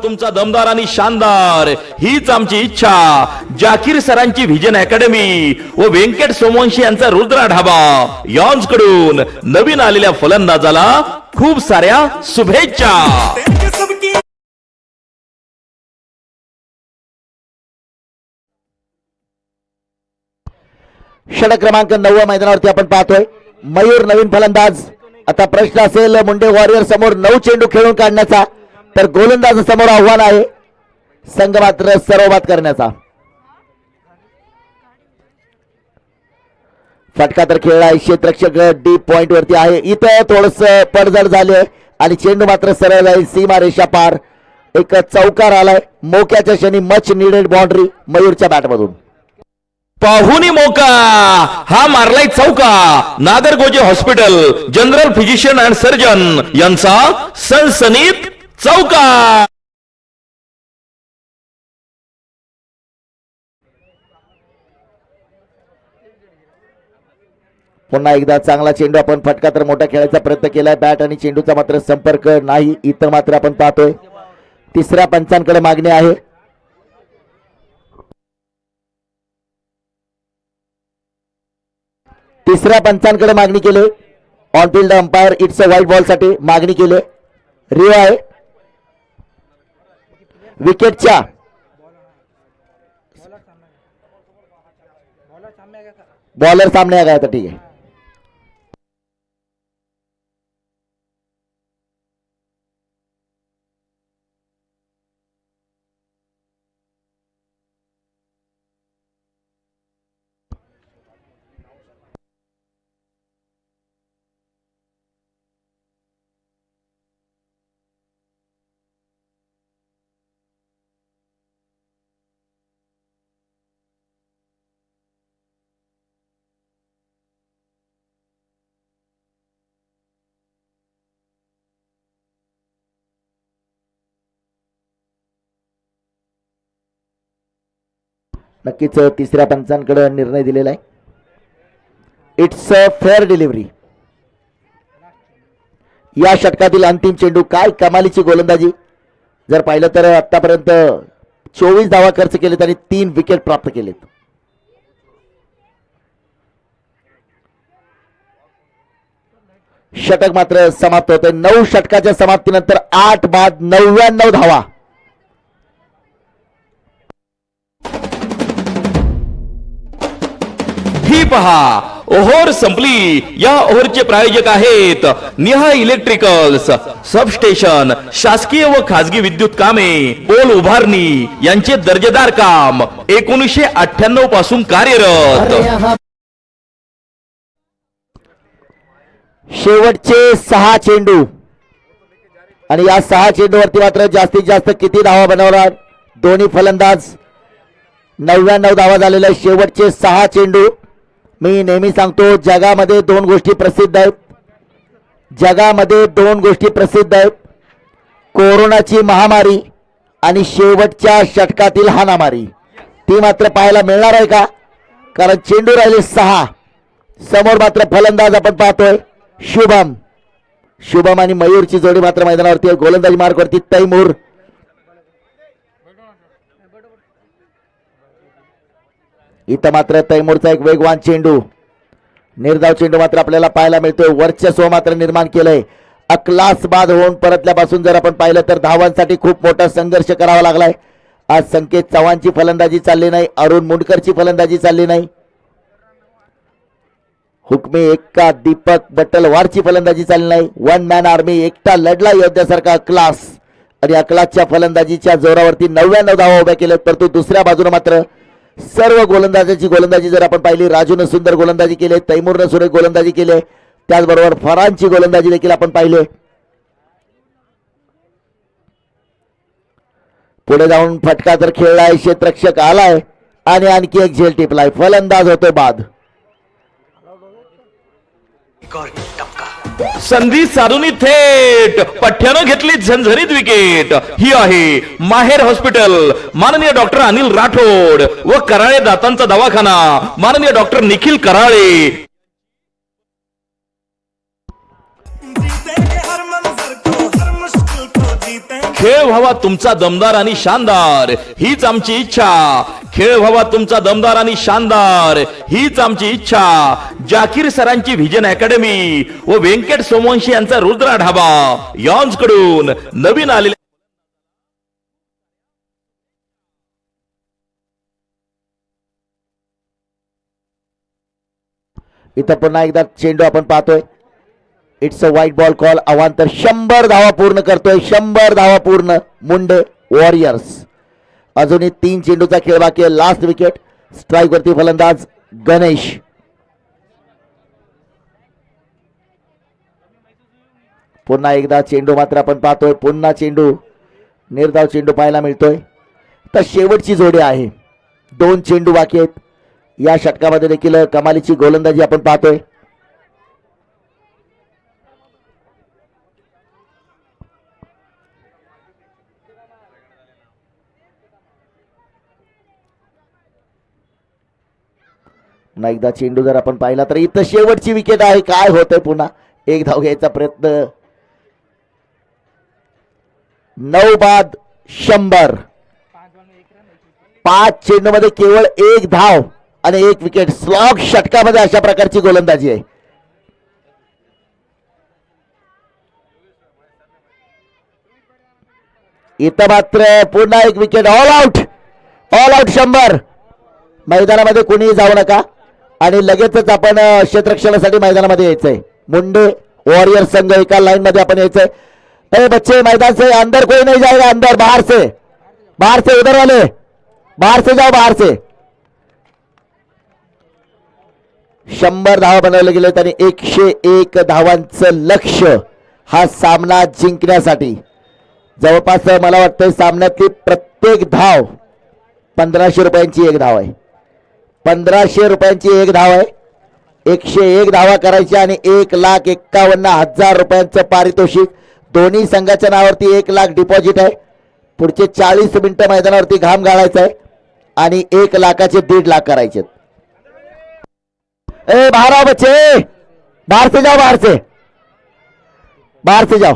तुमचा दमदार आणि शानदार हीच आमची इच्छा जाकीर सरांची व्हिजन अकॅडमी व व्यंकट सोमवंशी यांचा रुद्रा ढाबा यॉन्स कडून नवीन आलेल्या फलंदाजाला खूप साऱ्या शुभेच्छा. षटक क्रमांक 9 मैदानावरती आपण पाहतोय मयूर नवीन फलंदाज. आता प्रश्न असेल मुंडे वॉरियर समोर 9 चेंडू खेळून काढण्याचा, तर गोलंदाज समोर आव्हान आहे संघ मात्र सर्वबाद करण्याचा. फटका तर खेळला, क्षेत्ररक्षक डीप पॉइंट वरती आहे. इथं थोडस पडझड झाले आणि चेंडू मात्र सरळ जाईल सीमा रेषा पार. एक चौकार आलाय. मोक्याच्या क्षणी मच निडेड बाउंड्री मयूरच्या बॅटमधून. पाहुनी मोका हा मारलाय चौका. Nagargoje hospital general physician and surgeon यांचा सनसनीत चौका. पुन्हा एकदा चांगला चेंडू. आपण फटका तर मोठा खेळायचा प्रयत्न केलाय. बॅट आणि चेंडूचा मात्र संपर्क नाही. इथं मात्र आपण पाहतोय तिसऱ्या पंचांकडे मागणी आहे. तिसऱ्या पंचांकडे मागणी केली. On field umpire it's a wide ball साठी मागणी केली. रिओ आहे विकेटच्या. बॉलर सामने आ गया था. ठीक है. नक्कीच तिसऱ्या पंचांकडे निर्णय दिलेला आहे. It's a fair delivery. या षटकातील अंतिम चेंडू. काय कमालीची गोलंदाजी. जर पाहिलं तर आतापर्यंत 24 धावा खर्च केलेत आणि 3 विकेट प्राप्त केलेत. षटक मात्र समाप्त होते. 9 षटकाच्या समाप्तीनंतर 8 बाद 99 धावा. ही पहा ओव्हर संपली. या ओव्हरचे प्रायोजक आहेत निहा इलेक्ट्रिकल्स, सबस्टेशन, शासकीय व खासगी विद्युत कामे, पोल उभारणी यांचे दर्जेदार काम 1998 पासून कार्यरत. शेवटचे 6 चेंडू आणि या 6 चेंडूवरती मात्र जास्तीत जास्त किती धावा बनवणार दोन्ही फलंदाज. 99 धावा झालेल्या शेवटचे 6 चेंडू. मी नेहमी सांगतो जगामध्ये 2 गोष्टी प्रसिद्ध आहेत. जगामध्ये 2 गोष्टी प्रसिद्ध आहेत. कोरोनाची महामारी आणि शेवटच्या षटकातील हाणामारी. ती मात्र पाहायला मिळणार आहे का, कारण चेंडू राहिले 6. समोर मात्र फलंदाज आपण पाहतोय शुभम आणि मयूरची जोडी मात्र मैदानावरती आहे. गोलंदाजी मार्कवरती तैमूर. इथं मात्र तैमूरचा एक वेगवान चेंडू, निर्धाव चेंडू मात्र आपल्याला पाहायला मिळतोय. वर्चस्व मात्र निर्माण केलंय. अकलास बाद होऊन परतल्यापासून जर आपण पाहिलं तर धावांसाठी खूप मोठा संघर्ष करावा लागलाय. आज संकेत चव्हाणची फलंदाजी चालली नाही, अरुण मुंडकरची फलंदाजी चालली नाही, हुकमी एक्का दीपक बटलवारची फलंदाजी चालली नाही. वन मॅन आर्मी एकटा लढला योद्ध्यासारखा अकलास, आणि अकलासच्या फलंदाजीच्या जोरावरती 99 धावा उभ्या केल्यात. परंतु दुसऱ्या बाजूने मात्र सर्व गोलंदाजाची गोलंदाजी जर आपण पाहिली, राजूने सुंदर गोलंदाजी केली, तैमूरने सुरेख गोलंदाजी केली, त्याचबरोबर फरांची गोलंदाजी देखील आपण पाहिली. पुढे जाऊन फटका तर खेळलाय, क्षेत्ररक्षक आलाय आणि आणखी एक झेल टिपलाय. फलंदाज होतोय बाद. संधी साधून थेट पठ्ठ्यानं घेतली झणझणीत विकेट. ही आहे माहेर हॉस्पिटल, माननीय डॉक्टर अनिल राठोड व कराळे दातांचा दवाखाना, माननीय डॉक्टर निखिल कराळे. खेळ व्हावा तुमचा दमदार आणि शानदार, हीच आमची इच्छा. खेळ व्हावा तुमचा दमदार आणि शानदार, हीच आमची इच्छा. जाकीर सरांची व्हिजन अकॅडमी व व्यंकट सोमवंशी यांचा रुद्रा ढाबा यांकडून नवीन आलेले इथं पुन्हा एकदा चेंडू आपण पाहतोय. It's a wide ball call. अवांतर 100 धावा पूर्ण करतोय, 100 धावा पूर्ण मुंडे वॉरियर्स. अजूनही 3 चेंडूचा खेळ बाकी आहे. Last wicket. स्ट्राईक वरती फलंदाज गणेश. पुन्हा एकदा चेंडू मात्र आपण पाहतोय, पुन्हा चेंडू, निर्धाव चेंडू पाहायला मिळतोय. तर शेवटची जोडी आहे, 2 चेंडू बाकी आहेत. या षटकामध्ये देखील कमालीची गोलंदाजी आपण पाहतोय. पुन्हा एकदा चेंडू जर आपण पाहिला तर इथं शेवटची विकेट आहे. काय होतंय, पुन्हा एक धाव घ्यायचा प्रयत्न. 9 बाद 100. 5 चेंडू मध्ये केवळ 1 धाव आणि 1 विकेट. स्लॉग षटकामध्ये अशा प्रकारची गोलंदाजी आहे. इथं मात्र पुन्हा 1 wicket. All out, all out 100. मैदानामध्ये कोणीही जाऊ नका आणि लगेचच आपण क्षेत्ररक्षणासाठी मैदानामध्ये यायचंय. मुंडे वॉरियर संघ एका लाईन मध्ये आपण यायचंय. ए बच्चे, मैदान से अंदर कोई नहीं जाएगा, अंदर बाहर से उधर वाले बाहर से जाओ, बाहर से. 100 धावा बनवले गेले आणि 101 धावांचं लक्ष्य हा सामना जिंकण्यासाठी. जवळपास मला वाटतं सामन्यातली प्रत्येक धाव 1500 रुपयांची एक धाव आहे. 1500 रुपयांची एक धाव आहे. 101 धावा करायच्या आणि 1,51,000 रुपयांचं पारितोषिक. दोन्ही संघाच्या नावावरती 1 लाख डिपॉझिट आहे. पुढचे 40 मिनिटं मैदानावरती घाम गाळायचा आहे आणि 1 लाखाचे 1.5 लाख करायचे. ए बाहर आओ बच्चे, बाहर से जाओ, बाहर से जाओ.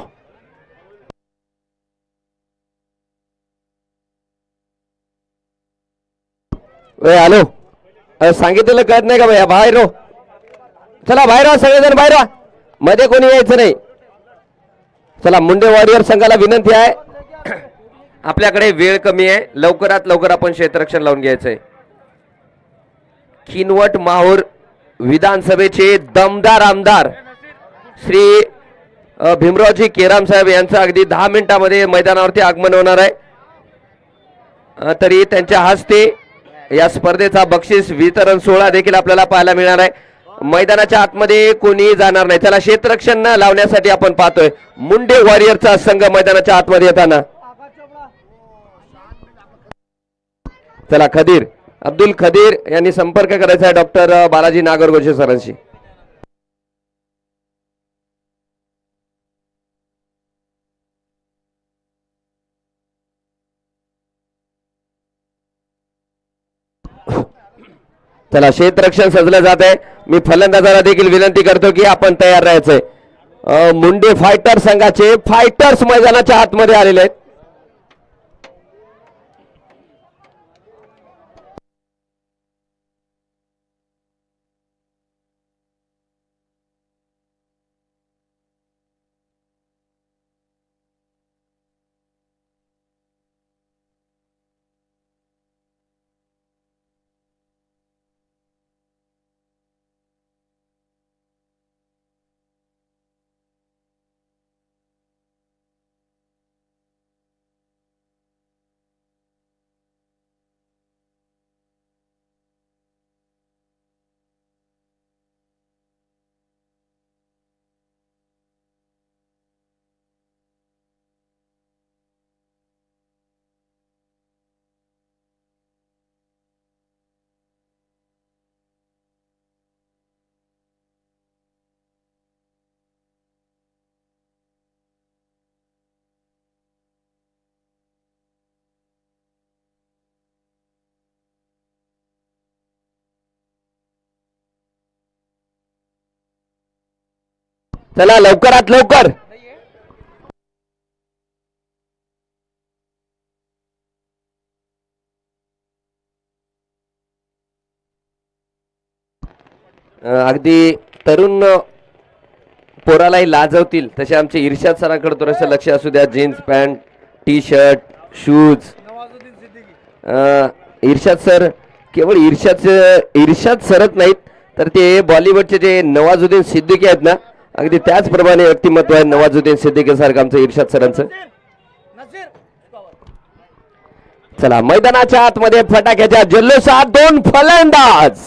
हॅलो, सांगितलेलं कळत नाही का भैया? बाहेर हो, चला बाहेर व्हा, सगळेजण बाहेर व्हा, मध्ये कोणी यायचं नाही. चला, मुंडे वॉरियर संघाला विनंती आहे, आपल्याकडे वेळ कमी आहे, लवकरात लवकर आपण क्षेत्ररक्षण लावून घ्यायचंय. किनवट माहूर विधानसभेचे दमदार आमदार श्री भीमरावजी केराम साहेब यांचं अगदी 10 मिनिटांमध्ये मैदानावरती आगमन होणार आहे. तरी त्यांच्या हस्ते या स्पर्धेचा बक्षीस वितरण सोहळा देखील आपल्याला पाहायला मिळणार आहे. मैदानाच्या आतमध्ये कोणी जाणार नाही. त्याला क्षेत्ररक्षण लावण्यासाठी आपण पाहतोय मुंडे वॉरियरचा संघ मैदानाच्या आतमध्ये येताना. चला, खदीर, अब्दुल खदीर यांनी संपर्क करायचा आहे डॉक्टर बालाजी नागरगोजे सरांशी. चला क्षेत्ररक्षण सजलं जात आहे. मी फलंदाजाला देखील विनंती करतो की आपण तयार राहायचंय. मुंडे फायटर संघाचे फायटर्स मैदानाच्या आतमध्ये आलेले आहेत. चला लवकरात लवकर. अगदी तरुण पोरालाही लाजवतील तसे आमचे इर्शाद सरांकडे थोडंसं लक्ष असू द्या. Jeans pant, T shirt, shoes. Irshad sir केवळ इर्शाद सरच नाहीत तर ते बॉलिवूडचे जे नवाजुद्दीन सिद्दीकी आहेत ना, अगदी त्याचप्रमाणे व्यक्तिमत्व आहे नवाजुद्दीन सिद्दीकी सारखं आमचं इर्शाद सरांचं. चला मैदानाच्या आतमध्ये फटाक्याच्या जल्लोषात दोन फलंदाज.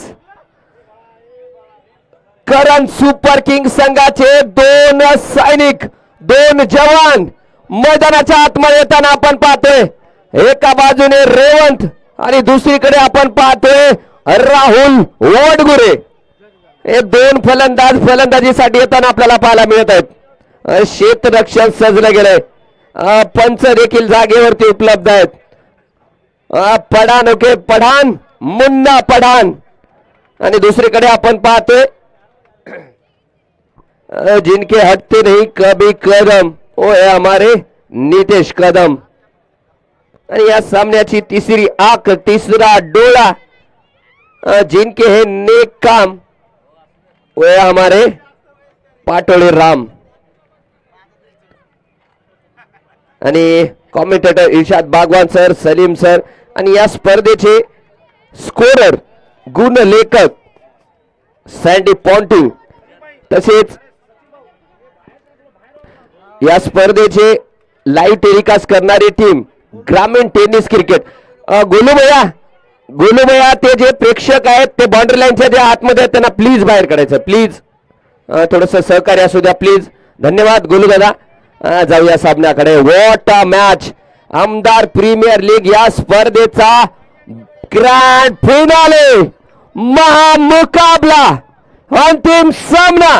करण सुपर किंग संघाचे दोन सैनिक, दोन जवान मैदानाच्या आतमध्ये येताना आपण पाहतोय. एका बाजूने रेवंत आणि दुसरीकडे आपण पाहतोय राहुल वडगुरे. हे दोन फलंदाज फलंदाजीसाठी येताना आपल्याला पाहायला मिळत आहेत. क्षेत्ररक्षण सजलं गेलंय. पंच देखील जागेवरती उपलब्ध आहेत. पठाण ओके पठाण, मुन्ना पठाण आणि दुसरीकडे आपण पाहतोय जिनके हटते नहीं कभी कदम वो है हमारे नितेश कदम. आणि या सामन्याची तिसरी आंख, तिसरा डोळा जिनके है नेक काम वो है हमारे पाटोळे राम. आणि कॉमेंटेटर इर्शाद बागवान सर, सलीम सर आणि या स्पर्धेचे स्कोरर, गुण लेखक सँडी पॉन्टिंग तसेच या स्पर्धेचे लाईव्ह टेलिकास्ट करणारी टीम ग्रामीण टेनिस क्रिकेट. गोलू भैया ते जे प्रेक्षक आहेत ते बाउंड्री लाईनच्या जे आतमध्ये आहेत त्यांना प्लीज बाहेर काढायचं. प्लीज थोडस सहकार्य असू द्या प्लीज. धन्यवाद गोलू दादा. जाऊया सामन्याकडे. What a match. आमदार प्रीमियर लीग या स्पर्धेचा ग्रँड फिनाले, महामुकाबला, अंतिम सामना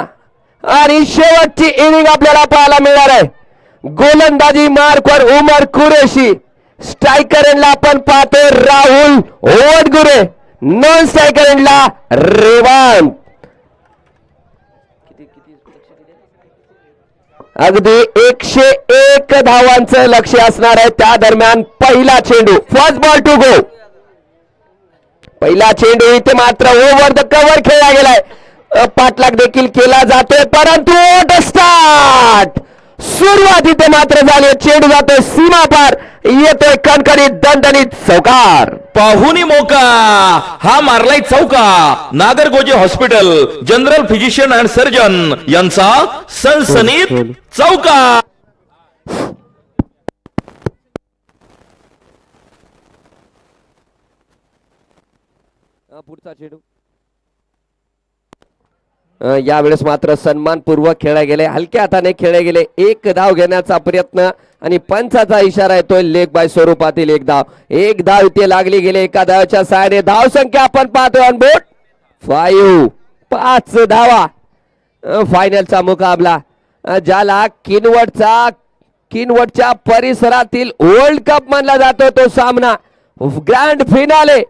आणि शेवटची इनिंग आपल्याला पाहायला मिळणार आहे. गोलंदाजी मार्कवर उमर कुरेशी, स्ट्रायकर एंडला आपण पाहतोय राहुल वडगुरे, नॉन स्ट्रायकर एंडला रेवंत. अगदी 101 धावांचं लक्ष असणार आहे. त्या दरम्यान पहिला चेंडू, फर्स्ट बॉल टू गो. पहिला चेंडू इथे मात्र ओव्हर द कव्हर खेळला गेलाय. पाठलाग देखील केला जातोय परंतु स्टार्ट सुरुवात इथे मात्र झाली. चेंडू जातोय सीमा पार, येतोय कणकणीत दणदणीत चौकार. पाहुणी मोका हा मारलाय चौका. Nagargoje hospital general physician and surgeon यांचा सनसनीत चौका. पुढचा चेंडू यावेळेस मात्र सन्मानपूर्वक खेळले गेले, हलक्या हाताने खेळले गेले. एक धाव घेण्याचा प्रयत्न आणि पंचाचा इशारा येतोय लेग बाय स्वरूपातील एक धाव. एक धाव इथे लागली गेले. एका धावाच्या सहाय्याने धाव संख्या आपण पाहतोय ऑन बोर्ड 5. 5 धावा. फायनलचा मुकाबला ज्याला किनवटच्या परिसरातील वर्ल्ड कप मानला जातो तो सामना, ग्रँड फिनाले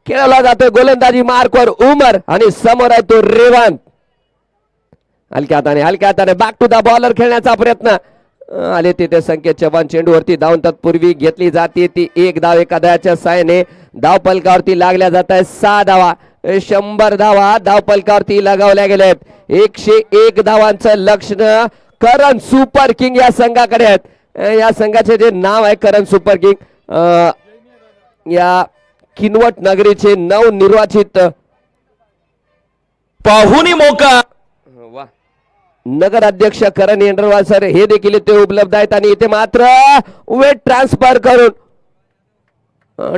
खेळवला जातोय गोलंदाजी मार्कवर उमर आणि समोर आहे तो रेवंत. हलक्या हाताने बॅक टू द बॉलर खेळण्याचा प्रयत्न आले तिथे संकेत चव्हाण चेंडूवरती धावून तत्पूर्वी घेतली जाते ती एक धाव. एका धावाच्या साहाय्याने धाव पलकावरती लागल्या जात आहे 6 धावा. 100 धावा धाव पलकावरती लगावल्या गेल्या आहेत. 101 धावांचं लक्ष्य करण सुपर किंग या संघाकडे आहेत. या संघाचे जे नाव आहे करण सुपर किंग, या किनवट नगरीचे नवनिर्वाचित पाहुणी मोका नगर अध्यक्ष करण एंडरवाल सर हे देखील इथे उपलब्ध आहेत. आणि इथे मात्र वेट ट्रान्सफर करून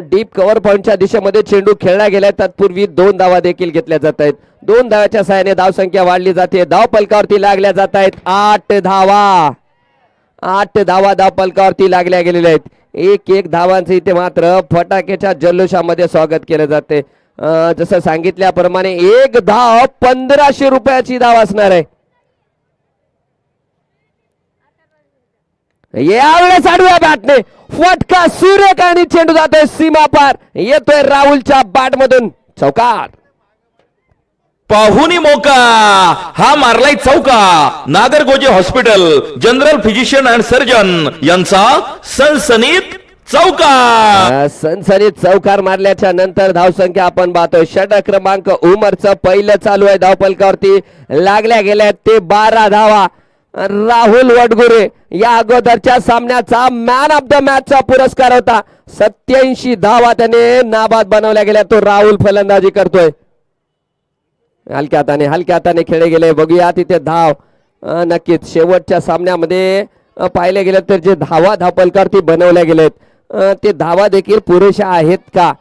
डीप कव्हर पॉइंटच्या दिशेमध्ये चेंडू खेळला गेलाय. तत्पूर्वी 2 धावा देखील घेतल्या जात आहेत. 2 धावाच्या साहाय्याने धावसंख्या वाढली जाते. धाव पलकावरती लागल्या जात आहेत 8 धावा. 8 धावा धाव पलकावरती लागल्या गेलेल्या आहेत. 1-1 धावांचं इथे मात्र फटाक्याच्या जल्लोषामध्ये स्वागत केलं जाते. जसं सांगितल्याप्रमाणे 1 धाव 1500 रुपयाची धाव असणार आहे. यावेळेस आडव्या बॅटने फटका सुरेख आणि चेंडू जातोय सीमा पार. येतोय राहुलच्या बॅट मधून चौकार. पाहुणी मोका हा मारलाय चौका. Nagargoje hospital general physician and surgeon यांचा सनसनीत चौकार. सनसनीत चौकार मारल्याच्या नंतर धावसंख्या आपण पाहतोय. षटक क्रमांक उमरचं पहिलं चालू आहे. धावपलकावरती लागल्या गेल्या ते 12 धावा. राहुल वडगुरे या अगोदरच्या सामन्याचा मॅन ऑफ द मॅचचा पुरस्कार होता. 87 धावा त्याने नाबाद बनवल्या गेल्या. तो राहुल फलंदाजी करतोय. हलक्या हाताने खेळले गेले. बघूया तिथे धाव. नक्कीच शेवटच्या सामन्यामध्ये पाहिले गेले तर जे धावा धावपलकावरती बनवल्या गेलेत ते धावा देखील पुरेशा आहेत का?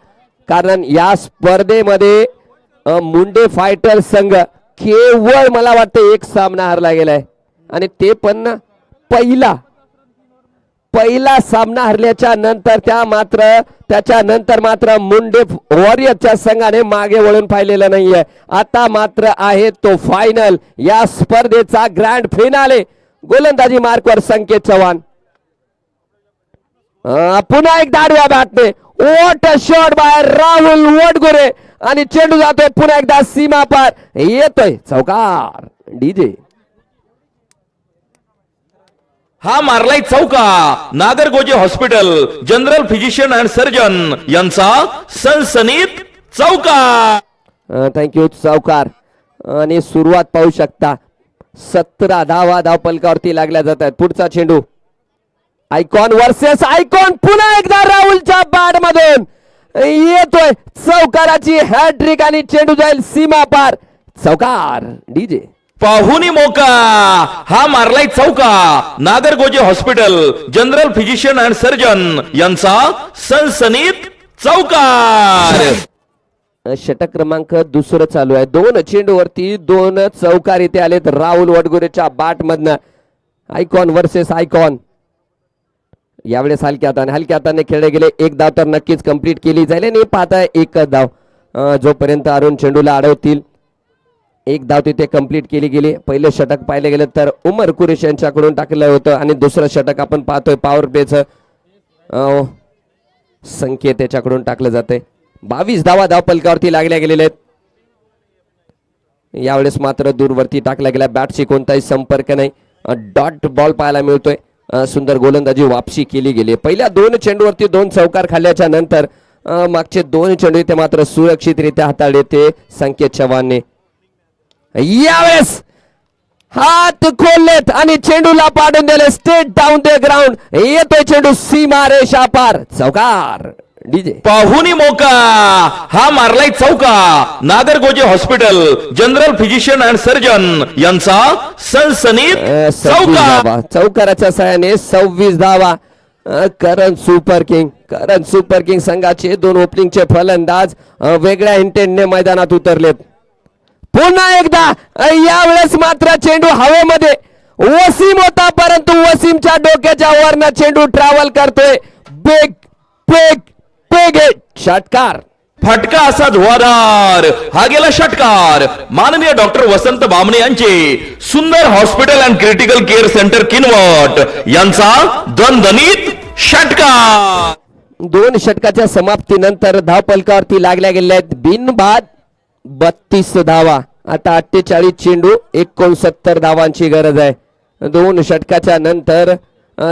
कारण या स्पर्धेमध्ये मुंडे फायटर संघ केवळ मला वाटतं 1 सामना हरला गेलाय आणि ते पण पहिला सामना हरल्याच्या नंतर त्याच्यानंतर मात्र मुंडे वॉरियरच्या संघाने मागे वळून पाहिलेलं नाहीये. आता मात्र आहे तो फायनल या स्पर्धेचा ग्रँड फिनाले. गोलंदाजी मार्कवर संकेत चव्हाण. पुन्हा एक आडव्या बॅटने what a shot by Rahul Wadgure आणि चेंडू जातोय पुन्हा एकदा सीमा पार. येतोय चौकार. डीजे हा मारलाय चौका. Nagargoje hospital general physician and surgeon यांचा सनसनीत चौकार. थँक्यू. चौकार आणि सुरुवात पाहू शकता. 17 धावा धाव पलकावरती लागल्या जात आहेत. पुढचा चेंडू आयकॉन वर्सेस आयकॉन. पुन्हा एकदा राहुलच्या बॅट मधून येतोय चौकाराची हॅट्रिक आणि चेंडू जाईल सीमा पार. चौकार. डीजे पाहुणी मोका हा मारलाय चौका. Nagargoje hospital general physician and surgeon यांचा सनसनीत चौकार. षटक क्रमांक 2 चालू आहे. 2 चेंडूवरती 2 चौकार इथे आलेत राहुल वडगुरेच्या बॅट मधनं. Icon versus icon. यावेळेस हलक्या हाताने खेळले गेले. 1 धाव तर नक्कीच कंप्लीट केली जाईल आणि पाहताय 1 धाव जोपर्यंत अरुण चेंडूला अडवतील 1 धाव तिथे कंप्लीट केली गेली. पहिलं षटक पाहिलं गेलं तर उमर कुरेश यांच्याकडून टाकलं होतं आणि दुसरं षटक आपण पाहतोय पॉवर प्लेचं संकेत त्याच्याकडून टाकलं जाते. 22 धावा धाव पलकावरती लागल्या गेलेल्या आहेत. यावेळेस मात्र दूरवरती टाकला गेला. बॅटशी कोणताही संपर्क नाही. डॉट बॉल पाहायला मिळतोय. सुंदर गोलंदाजी वापसी केली गेली. पहिल्या 2 चेंडूवरती 2 चौकार खाल्ल्याच्या नंतर मागचे 2 चेंडू इथे मात्र सुरक्षितरित्या हाताळले ते संकेत चव्हाणने. यावेळेस हात खोललेत आणि चेंडूला पाडून दिले स्ट्रेट डाऊन द ग्राउंड. येतोय चेंडू सीमा रेषा पार. चौकार. डीजे पाहुणी मोका हा मारलाय चौका. Nagargoje hospital general physician and surgeon यांचा सनसनीत चौकार. चौकाराच्या सहाय्याने 26 धावा. करण सुपर किंग संघाचे 2 ओपनिंगचे फलंदाज वेगळ्या इंटेंटने मैदानात उतरलेत. पुन्हा एकदा यावेळेस मात्र चेंडू हवेमध्ये. वसीम होता परंतु वसीमच्या डोक्याच्या वरनं चेंडू ट्रॅव्हल करतोय. बेग षटकार. फटका असा धुवाधार हा गेला षटकार. माननीय डॉक्टर वसंत बामणे यांचे सुंदर hospital and critical care centre Kinwat यांचा दणदणीत षटकार. 2 षटकाच्या समाप्तीनंतर धावपलकावरती लागल्या गेल्या आहेत बिनबाद 32 धावा. आता 48 चेंडू 69 धावांची गरज आहे. 2 षटकाच्या नंतर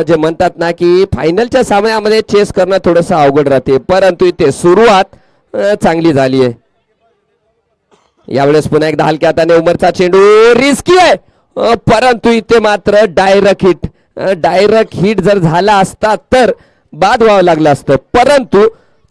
जे म्हणतात ना की फायनलच्या सामन्यामध्ये चेस करणं थोडंसं अवघड राहते, परंतु इथे सुरुवात चांगली झाली आहे. यावेळेस पुन्हा एकदा हलक्या हाताने उमरचा चेंडू रिस्की आहे, परंतु इथे मात्र डायरेक्ट हिट जर झाला असता तर बाद व्हावं लागलं असतं. परंतु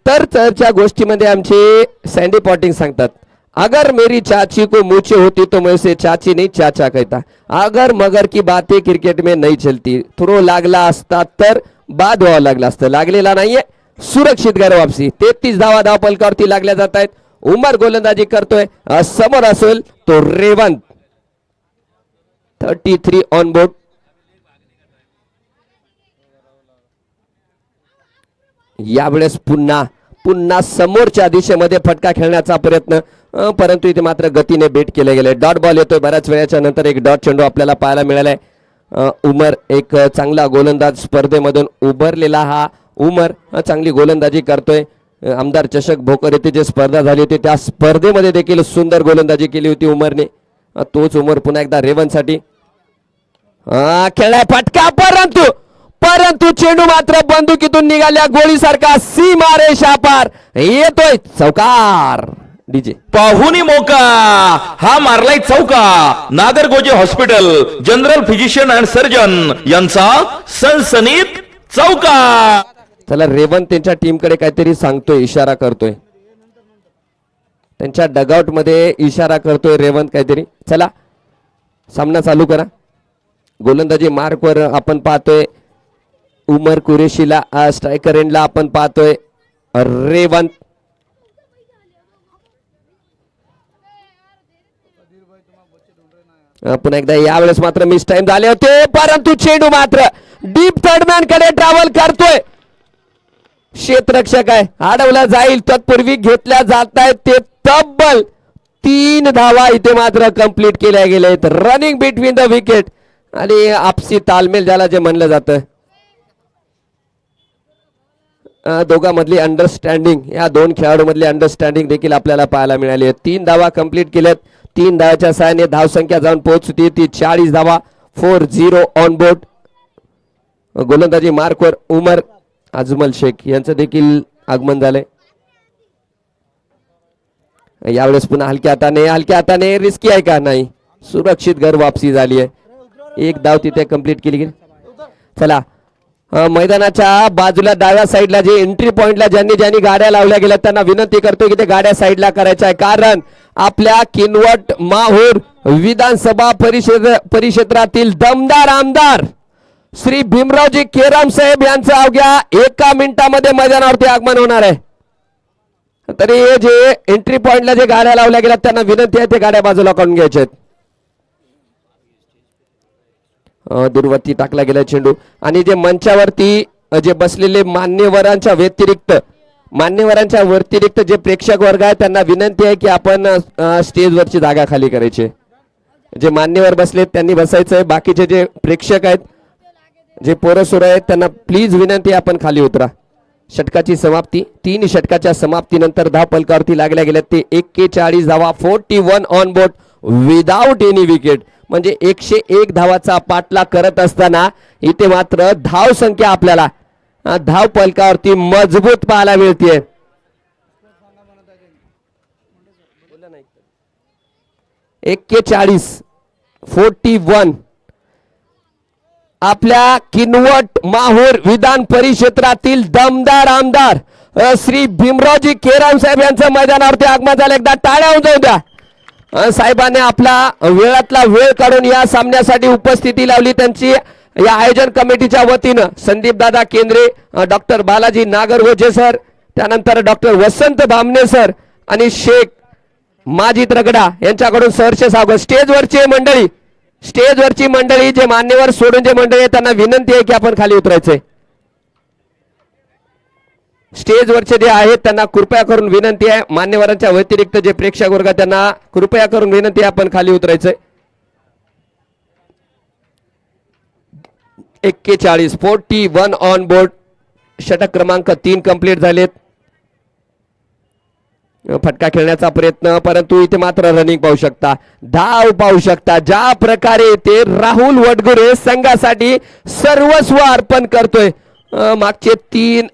तरच्या गोष्टीमध्ये आमचे सँडी पॉटिंग सांगतात, अगर मेरी चाची को मूछे होती तो मैं उसे चाची नहीं चाचा कहता. अगर मगर की बातें क्रिकेट में नहीं चलती. थ्रो लागला असता तर बाद व्हावं लागलं असतं, लागलेला नाहीये. सुरक्षित घर वापसी. 33 धावा धावपलकावरती लागल्या जात आहेत. उमर गोलंदाजी करतोय, समोर असेल तो रेवंत. 33 on board. यावेळेस पुन्हा समोरच्या दिशेमध्ये फटका खेळण्याचा प्रयत्न, परंतु इथे मात्र गतीने बेट केले गेले. डॉट बॉल येतोय. बऱ्याच वेळाच्या नंतर एक डॉट चेंडू आपल्याला पाहायला मिळालाय. उमर एक चांगला गोलंदाज स्पर्धेमधून उभरलेला हा उमर चांगली गोलंदाजी करतोय. आमदार चषक भोकर येथे जी स्पर्धा झाली होती त्या स्पर्धेमध्ये देखील सुंदर गोलंदाजी केली होती उमरने. तोच उमर पुन्हा एकदा रेवनसाठी खेळलाय फटका, परंतु चेंडू मात्र बंदुकीतून निघाल्या गोळीसारखा सीमा रेषा पार. येतोय चौकार. डीजे पाहुनी मोका हा मारलाय चौका. Nagargoje hospital general physician and surgeon यांचा सनसनीत चौका. चला रेवंत त्यांच्या टीमकडे काहीतरी सांगतोय, इशारा करतोय. त्यांच्या डगआउट मध्ये इशारा करतोय रेवंत काहीतरी. चला सामना चालू करा. गोलंदाजी मार्कवर आपण पाहतोय उमर कुरेशीला, स्ट्रायकर एंडला आपण पाहतोय रेवंत. पुन्हा एकदा यावेळेस मात्र मिस टाइम झाले होते, परंतु चेंडू मात्र डीप थर्डमॅन कडे ट्रॅव्हल करतोय. क्षेत्ररक्षक आहे, अडवला जाईल तत्पूर्वी घेतल्या जात आहेत ते तब्बल 3 धावा इथे मात्र कंप्लीट केल्या गेल्या आहेत. रनिंग बिटवीन द विकेट आणि आपसी तालमेल ज्याला जे म्हणलं जातं, दोघांमधली अंडरस्टँडिंग, या 2 खेळाडूंमधली अंडरस्टँडिंग देखील आपल्याला पाहायला मिळाली आहे. 3 धावा कंप्लीट केल्यात. 3 धावाच्या सहाय्याने धावसंख्या जाऊन पोहोचते ती 40 धावा. 4-0 ऑन बोर्ड. गोलंदाजी मार्कवर उमर अजमल शेख यांचं देखील आगमन झालंय. यावेळेस पुन्हा हलक्या हाताने रिस्की आहे का? नाही, सुरक्षित घर वापसी झाली आहे. 1 धाव तिथे कंप्लीट केली गेली. चला मैदानाच्या बाजूला डाव्या साईडला जे एंट्री पॉइंटला ज्यांनी गाड्या लावल्या गेल्या त्यांना विनंती करतो की ते गाड्या साईडला करायच्या आहे, कारण आपल्या किनवट माहूर विधानसभा परिक्षेत्रातील दमदार आमदार श्री भीमरावजी केराम साहेब यांचं अवघ्या 1 मिनिटामध्ये मैदानावरती आगमन होणार आहे. तरी हे जे एंट्री पॉइंटला जे गाड्या लावल्या गेल्या त्यांना विनंती आहे ते गाड्या बाजूला काढून घ्यायच्या आहेत. दूरवरती टाकला गेला चेंडू आणि जे मंचावरती जे बसलेले मान्यवरांच्या व्यतिरिक्त जे प्रेक्षक वर्ग आहे त्यांना विनंती आहे की आपण स्टेजवरची जागा खाली करायची. जे मान्यवर बसलेत त्यांनी बसायचंय. बाकीचे जे प्रेक्षक आहेत, जे पोरसोर आहेत त्यांना प्लीज विनंती आपण खाली उतरा. षटकाची समाप्ती. 3 षटकाच्या समाप्तीनंतर धावपलकावरती लागल्या गेल्या ते 41 धावा. 41 on board without any wicket. म्हणजे 101 धावाचा पाठलाग करत असताना इथे मात्र धाव संख्या आपल्याला धाव पलकावरती मजबूत पाहायला मिळते. 41 आपल्या किनवट माहूर विधान परिक्षेत्रातील दमदार आमदार श्री भीमरावजी केराम साहेब यांचं मैदानावरती आगमन झालं. एकदा टाळ्या उजवून द्या. साहेबांनी आपला वेळातला वेळ काढून या सामन्यासाठी उपस्थिती लावली. त्यांची या आयोजन कमिटीच्या वतीनं संदीप दादा केंद्रे, डॉक्टर बालाजी नागरगोजे सर, त्यानंतर डॉक्टर वसंत भामने सर आणि शेख माजिद रगडा यांच्याकडून सहर्ष स्वागत. स्टेजवरची मंडळी जे मान्यवर सोडून जे मंडळी त्यांना विनंती आहे की आपण खाली उतरायचंय. स्टेजवरचे जे आहेत त्यांना कृपया करून विनंती आहे, मान्यवरांच्या व्यतिरिक्त जे प्रेक्षक वर्ग त्यांना कृपया करून विनंती आहे आपण खाली उतरायचंय. 41 ऑन बोर्ड. षटक क्रमांक 3 कंप्लीट झालेत. फटका खेळण्याचा प्रयत्न, परंतु इथे मात्र रनिंग पाहू शकता, धाव पाहू शकता. ज्या प्रकारे इथे राहुल वडगुरे संघासाठी सर्वस्व अर्पण करतोय. मागचे 3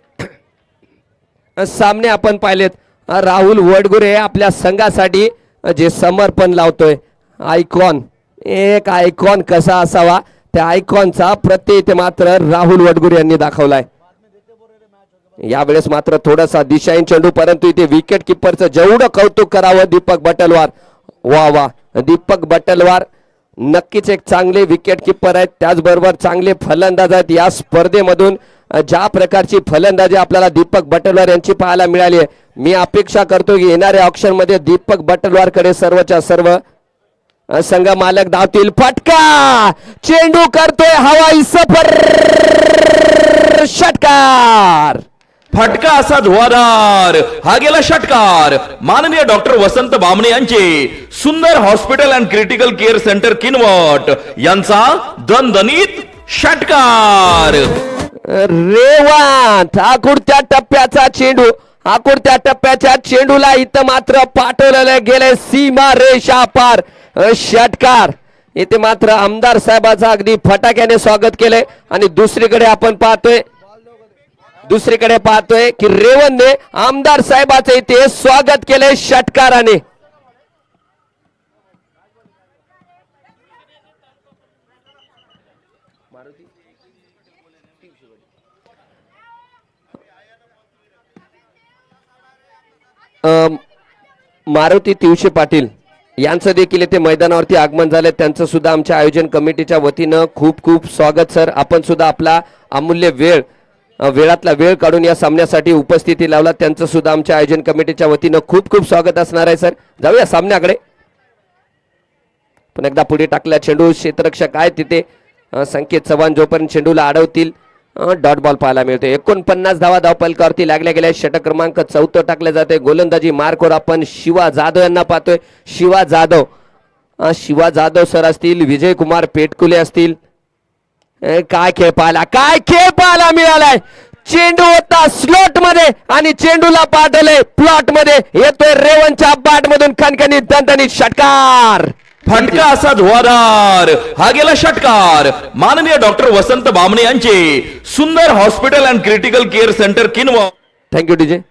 सामने आपण पाहिलेत. राहुल वडगुरे आपल्या संघासाठी जे समर्पण लावतोय. आयकॉन, एक आयकॉन कसा असावा त्या आयकॉनचा प्रत्यय इथे मात्र राहुल वडगुरे यांनी दाखवलाय. यावेळेस मात्र थोडासा दिशाहीन चेंडू, परंतु इथे विकेट किपरचं जेवढं कौतुक करावं दीपक बटलवार, वा वा, दीपक बटलवार नक्कीच एक चांगले विकेट किपर आहेत, त्याचबरोबर चांगले फलंदाज आहेत. या स्पर्धेमधून ज्या प्रकारची फलंदाजी आपल्याला दीपक बटलवार यांची पाहायला मिळाली आहे, मी अपेक्षा करतो की येणाऱ्या ऑप्शन मध्ये दीपक बटलवार कडे सर्वच्या सर्व संघ मालक धावतील. फटका, चेंडू करतोय हवाई सफर, षटकार. फटका असा धुवाधार, हा गेला षटकार. माननीय डॉक्टर वसंत बामणे यांचे सुंदर hospital and critical care centre Kinwat यांचा दणदणीत षटकार. रेवंत आकुडत्या टप्प्याचा चेंडू, आकुडत्या टप्प्याच्या चेंडूला इथं मात्र पाठवलेलं गेले सीमा रेषा पार. षटकार. इथे मात्र आमदार साहेबाचा अगदी फटाक्याने स्वागत केले. आणि दुसरीकडे आपण पाहतोय की रेवंतने आमदार साहेबाचे इथे स्वागत केले षटकाराने. मारुती तिवशे पाटील यांचं देखील इथे मैदानावरती आगमन झालं. त्यांचं सुद्धा आमच्या आयोजन कमिटीच्या वतीनं खूप खूप स्वागत सर. आपण सुद्धा आपला अमूल्य वेळातला वेळ काढून या सामन्यासाठी उपस्थिती लावला. त्यांचं सुद्धा आमच्या आयोजन कमिटीच्या वतीनं खूप खूप स्वागत असणार आहे सर. जाऊया सामन्याकडे. पण एकदा पुढे टाकला चेंडू, क्षेत्ररक्षक आहे तिथे संकेत चव्हाण जोपर्यंत चेंडूला अडवतील डॉट बॉल पाहायला मिळतो. 49 धावा धावफलकावरती लागल्या गेल्या. षटक क्रमांक 14 टाकले जाते. गोलंदाजी मार्कवर आपण शिवा जाधव यांना पाहतोय. शिवा जाधव सर असतील, विजय कुमार पेटकुले असतील. काय खेळ पाहायला मिळालाय. चेंडू होता स्लॉट मध्ये आणि चेंडूला पाठवले प्लॉट मध्ये. येतोय रेवंतच्या बॅट मधून खणखणीत दणदणीत षटकार. फटका असा धुवाधार, हा गेला षटकार. माननीय डॉक्टर वसंत बामणे यांचे सुंदर hospital and critical care centre Kinwat. Thank you DJ.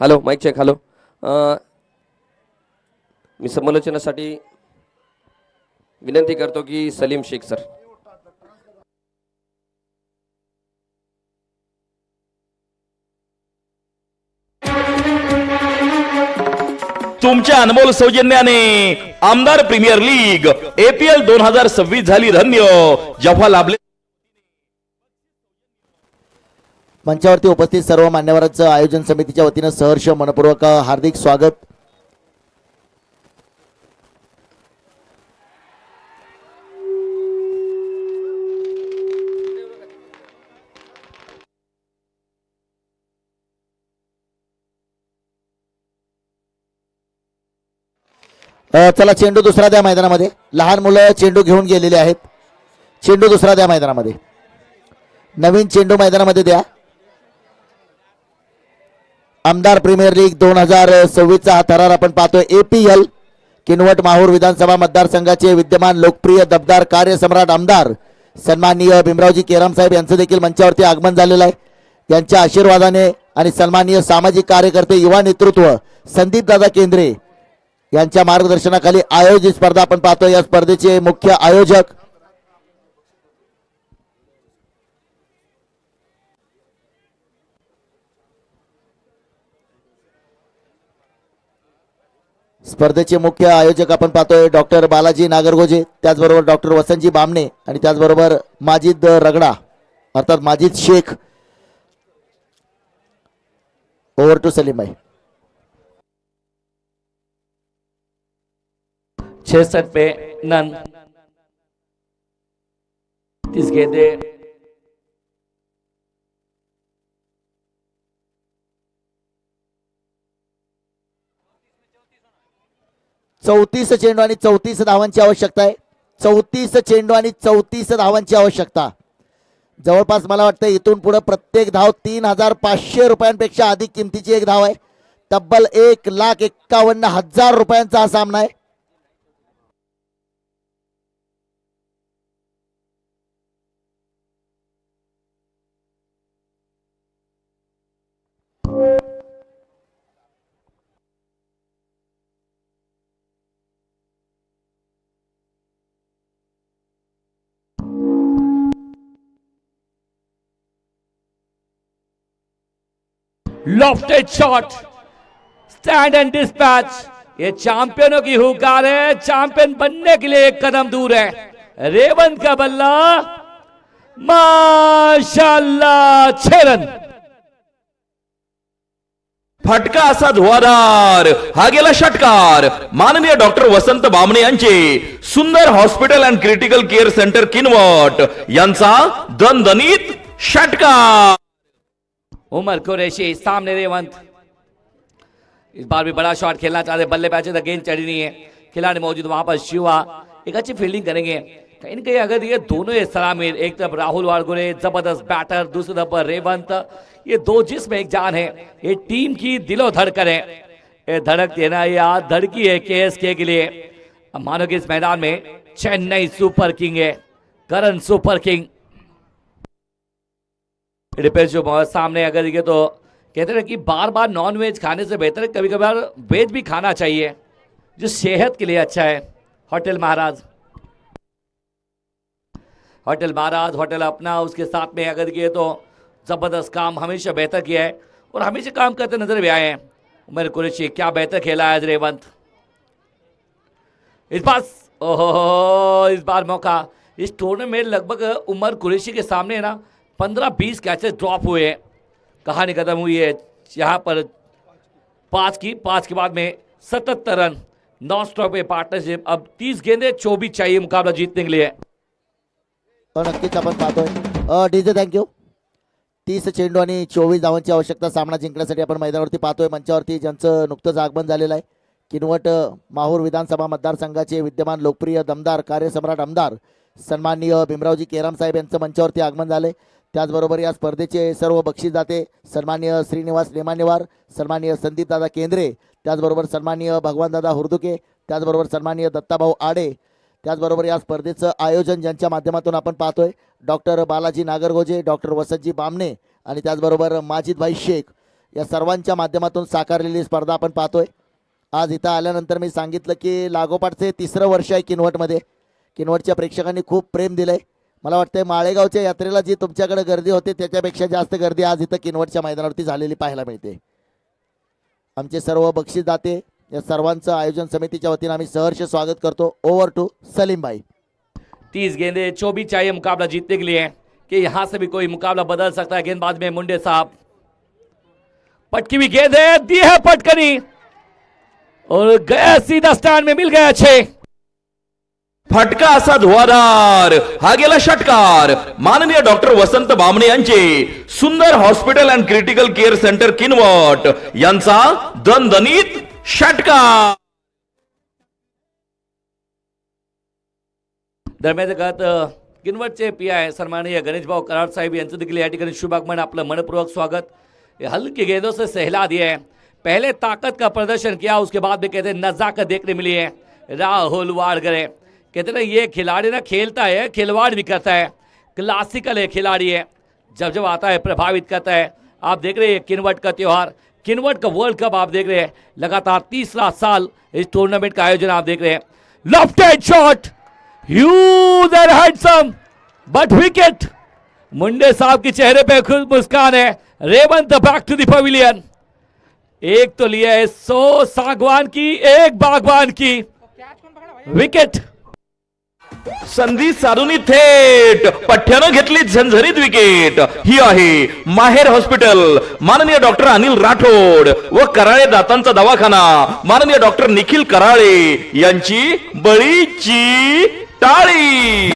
Hello, mike check. Hello, मी समालोचनासाठी विनंती करतो की सलीम शेख सर. तुमच्या अनमोल सौजन्याने आमदार प्रीमियर लीग APL 2026 झाली धन्य. जेव्हा लाभले मंचावरती उपस्थित सर्व मान्यवरांचं आयोजन समितीच्या वतीनं सहर्ष मनपूर्वक हार्दिक स्वागत. चला, चेंडू दुसरा द्या मैदानामध्ये. लहान मुलं चेंडू घेऊन गेलेले आहेत. चेंडू दुसरा द्या मैदानामध्ये. नवीन चेंडू मैदानामध्ये द्या. आमदार प्रीमियर लीग 2026 हा थरार आपण पाहतोय. APL किनवट माहूर विधानसभा मतदारसंघाचे विद्यमान लोकप्रिय दबदार कार्यसम्राट आमदार सन्माननीय भीमरावजी केराम साहेब यांचं देखील मंचावरती आगमन झालेलं आहे. यांच्या आशीर्वादाने आणि सन्माननीय सामाजिक कार्यकर्ते युवा नेतृत्व संदीप दादा केंद्रे यांच्या मार्गदर्शनाखाली आयोजित स्पर्धा आपण पाहतोय. या स्पर्धेचे मुख्य आयोजक आपण पाहतोय डॉक्टर बालाजी नागरगोजे, त्याचबरोबर डॉक्टर वसंतजी बामणे आणि त्याचबरोबर माजिद रगडा अर्थात माजिद शेख. ओव्हर टू सलीम भाई. 66 पे नन। 30 गेंदे। चौतीस चेंडू आणि 34 धावांची आवश्यकता आहे. 34 चेंडू आणि 34 धावांची आवश्यकता. जवळपास मला वाटतं इथून पुढे प्रत्येक धाव 3,500 रुपयांपेक्षा अधिक किमतीची एक धाव आहे. तब्बल 1,51,000 रुपयांचा हा सामना आहे. Lofted shot, stand end dispatch. ये चैंपियनों की हुकार है, चैंपियन बनने के लिए एक कदम दूर है। रेवंत का बल्ला, माशाल्लाह 6 रन। फटका असा धुवाधार, हा गेला षटकार. माननीय डॉक्टर वसंत बामणे यांचे सुंदर hospital and critical care centre Kinwat यांचा दणदणीत षटकार. उमर कुरैशी सामने रेवंत। इस बार भी बड़ा शॉट खेलना चाहते, बल्लेबाजी तक गेंद चढ़ी नहीं है, खिलाड़ी मौजूद वहां पर शिवा एक अच्छी फील्डिंग करेंगे कहीं ना कहीं। अगर ये दोनों ये सलामी, एक तरफ राहुल वारगुरे जबरदस्त बैटर, दूसरी तरफ पर रेवंत, ये दो जिसमें एक जान है, ये टीम की दिलो धड़कन है। ये धड़कती है ना, ये आज धड़की है केएसके के लिए। अब मानो कि इस मैदान में चेन्नई सुपर किंग है, करण सुपर किंग। जो सामने अगर ये तो कहते हैं कि बार बार नॉन वेज खाने से बेहतर है कभी कभार वेज भी खाना चाहिए, जो सेहत के लिए अच्छा है। Hotel Maharaj, hotel Maharaj hotel Apna, उसके साथ में अगर ये तो जबरदस्त काम हमेशा बेहतर किया है और हमेशा काम करते नजर भी आए हैं। उमर कुरैशी क्या बेहतर खेला है रेवंत। इस बार ओहो, इस बार मौका। इस टूर्नामेंट लगभग उमर कुरैशी के सामने ना 15-20 कैचेस ड्रॉप हुए हैं। कहानी खत्म हुई है यहाँ पर 5 के बाद में 77 रन, 9 स्ट्रोक पे पार्टनरशिप। अब 30 गेंदे 24 चाहिए मुकाबला जीतने के लिए। नक्कीच आपण पाहतोय डीजे थँक्यू. 30 चेंडू आणि 24 धावांची आवश्यकता सामना जिंकण्यासाठी आपण मैदानावरती पाहतोय. मंचावरती ज्यांचं नुकतंच आगमन झालेलं आहे, किनवट माहूर विधानसभा मतदारसंघाचे विद्यमान लोकप्रिय दमदार कार्यसम्राट आमदार सन्माननीय भीमरावजी केराम साहेब यांचं मंचावरती आगमन झाले. त्याचबरोबर या स्पर्धेचे सर्व बक्षीसदाते सन्माननीय श्रीनिवास नेमानेवार, सन्माननीय संदीपदादा केंद्रे, त्याचबरोबर सन्माननीय भगवानदादा हुर्दुके, त्याचबरोबर सन्माननीय दत्ताभाऊ आडे, त्याचबरोबर या स्पर्धेचं आयोजन ज्यांच्या माध्यमातून आपण पाहतोय डॉक्टर बालाजी नागरगोजे, डॉक्टर वसंतजी बामणे आणि त्याचबरोबर माजिदभाई शेख, या सर्वांच्या माध्यमातून साकारलेली स्पर्धा आपण पाहतोय. आज इथं आल्यानंतर मी सांगितलं की लागोपाठचे 3रं वर्ष आहे किनवटमध्ये. किनवटच्या प्रेक्षकांनी खूप प्रेम दिलंय. मला वाटतंय माळेगावच्या यात्रेला जी तुमच्याकडे गर्दी होते त्याच्यापेक्षा जास्त गर्दी आज इथं किनवटच्या मैदानावरती झालेली पाहायला मिळते. आमचे सर्व बक्षीसदाते या सर्वांचं आयोजन समितीच्या वतीने आम्ही सहर्ष स्वागत करतो. ओव्हर टू सलीम भाई. 30 गेंदे 24 चाहिए मुकाबला जीतने के लिए, कि यहां से भी कोई मुकाबला बदल सकता है। गेंदबाज में मुंडे साहब, पटकी हुई गेंद है, दी है पटकनी और गया सीधा स्टैंड में, मिल गया 6। फटका असा धुवाधार, हा गेला षटकार. माननीय डॉक्टर वसंत बामणे यांचे सुंदर hospital and critical care centre Kinwat यांचा दणदणीत षटकार. दरम्यान किनवटचे पीआय सन्माननीय गणेश भाऊ कराड साहेब यांचं देखील या ठिकाणी शुभागमन, आपलं मनपूर्वक स्वागत. हल्की गेंदों से सहला दिया है, पहले ताकत का प्रदर्शन किया, उसके बाद भी कहते हैं नजाकत देखने मिली है। राहुल वारगरे कहते ना ये खिलाड़ी ना खेलता है, खिलवाड़ भी करता है, क्लासिकल है खिलाड़ी है, जब जब आता है प्रभावित करता है। आप देख रहे हैं किनवट का त्यौहार, किनवट का वर्ल्ड कप आप देख रहे हैं, लगातार 3रा साल इस टूर्नामेंट का आयोजन आप देख रहे हैं। Left shot, huge and handsome but wicket. Munde साहब के चेहरे पे खुद मुस्कान है। Revant back to the pavilion. एक तो लिया है 100 सागवान की, एक बागवान की विकेट। संधी साधूनी थेट पठ्ठ्यानं घेतली झंझरीत विकेट. ही आहे माहेर हॉस्पिटल, माननीय डॉक्टर अनिल राठोड व कराळे दातांचा दवाखाना माननीय डॉक्टर निखिल कराळे यांची बळीची टाळी.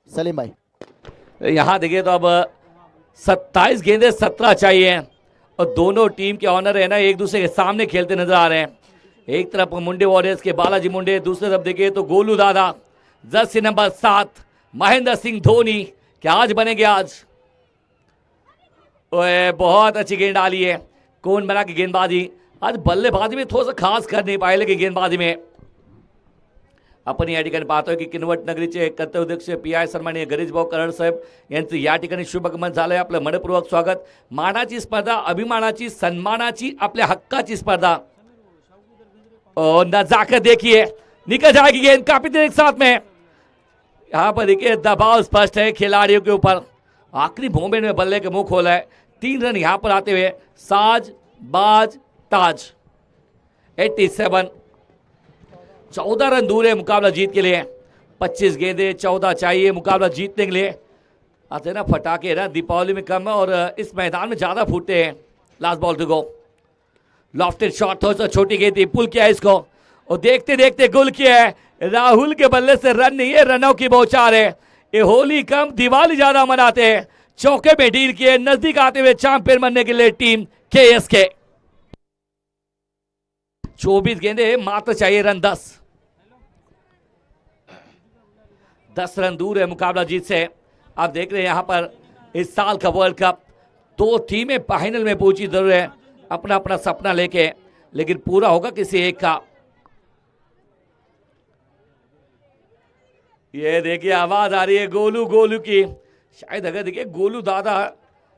सलीम भाई यहाँ देखिए तो अब 27 गेंदे 17 चाहिए और दोनों टीम के ऑनर है ना एक दूसरे के सामने खेलते नजर आ रहे हैं. एक तरफ मुंडे वॉरियर्स के बालाजी मुंडे, दूसरी तरफ देखिए तो गोलू दादा, जर्सी नंबर 7 महेंद्र सिंह धोनी. क्या आज बनेंगे आज? ओए बहुत अच्छी गेंद डाली है. कौन बना की गेंदबाजी? आज बल्लेबाजी में थोड़ा सा खास कर नहीं पाए, लेकिन गेंदबाजी में आपण या ठिकाणी पाहतोय की किनवट नगरीचे कर्तव्यदक्ष PI सन्माननीय गिरीश भाऊ कराड साहेब यांचं या ठिकाणी शुभगमन झालंय. आपलं मनपूर्वक स्वागत. मानाची स्पर्धा, अभिमानाची, सन्मानाची, आपल्या हक्काची स्पर्धा. और नजाकत देखिए, निकल जाएगी गेंद काफी देर एक साथ में. यहाँ पर देखिए दबाव स्पष्ट है खिलाड़ियों के ऊपर. आखिरी मोमेंट में बल्ले के मुंह खोला है. 3 रन यहाँ पर आते हुए साज बाज ताज. 87, 14 रन दूर है मुकाबला जीत के लिए. 25 गेंदे 14 चाहिए मुकाबला जीतने के लिए. आते ना फटाके ना दीपावली में कम है और इस मैदान में ज़्यादा फूटते हैं. Last ball to go. Lofted shot थोड़ा सा छोटी गेंद थी, पुल किया इसको और देखते देखते गोल किया है. राहुल के बल्ले से रन नहीं है, रनों की बौछार है. ये होली कम दिवाली ज़्यादा मनाते हैं. चौके में डील किए, नजदीक आते हुए चैंपियन बनने के लिए टीम KSK. 24 गेंदे मात्र चाहिए रन 10 रन दूर है मुकाबला जीत से. आप देख रहे हैं यहां पर इस साल का वर्ल्ड कप 2 टीमें फाइनल में पहुंची जरूर है अपना अपना सपना लेके, लेकिन पूरा होगा किसी एक का. ये देखिए आवाज आ रही है गोलू गोलू की. शायद अगर देखिए गोलू दादा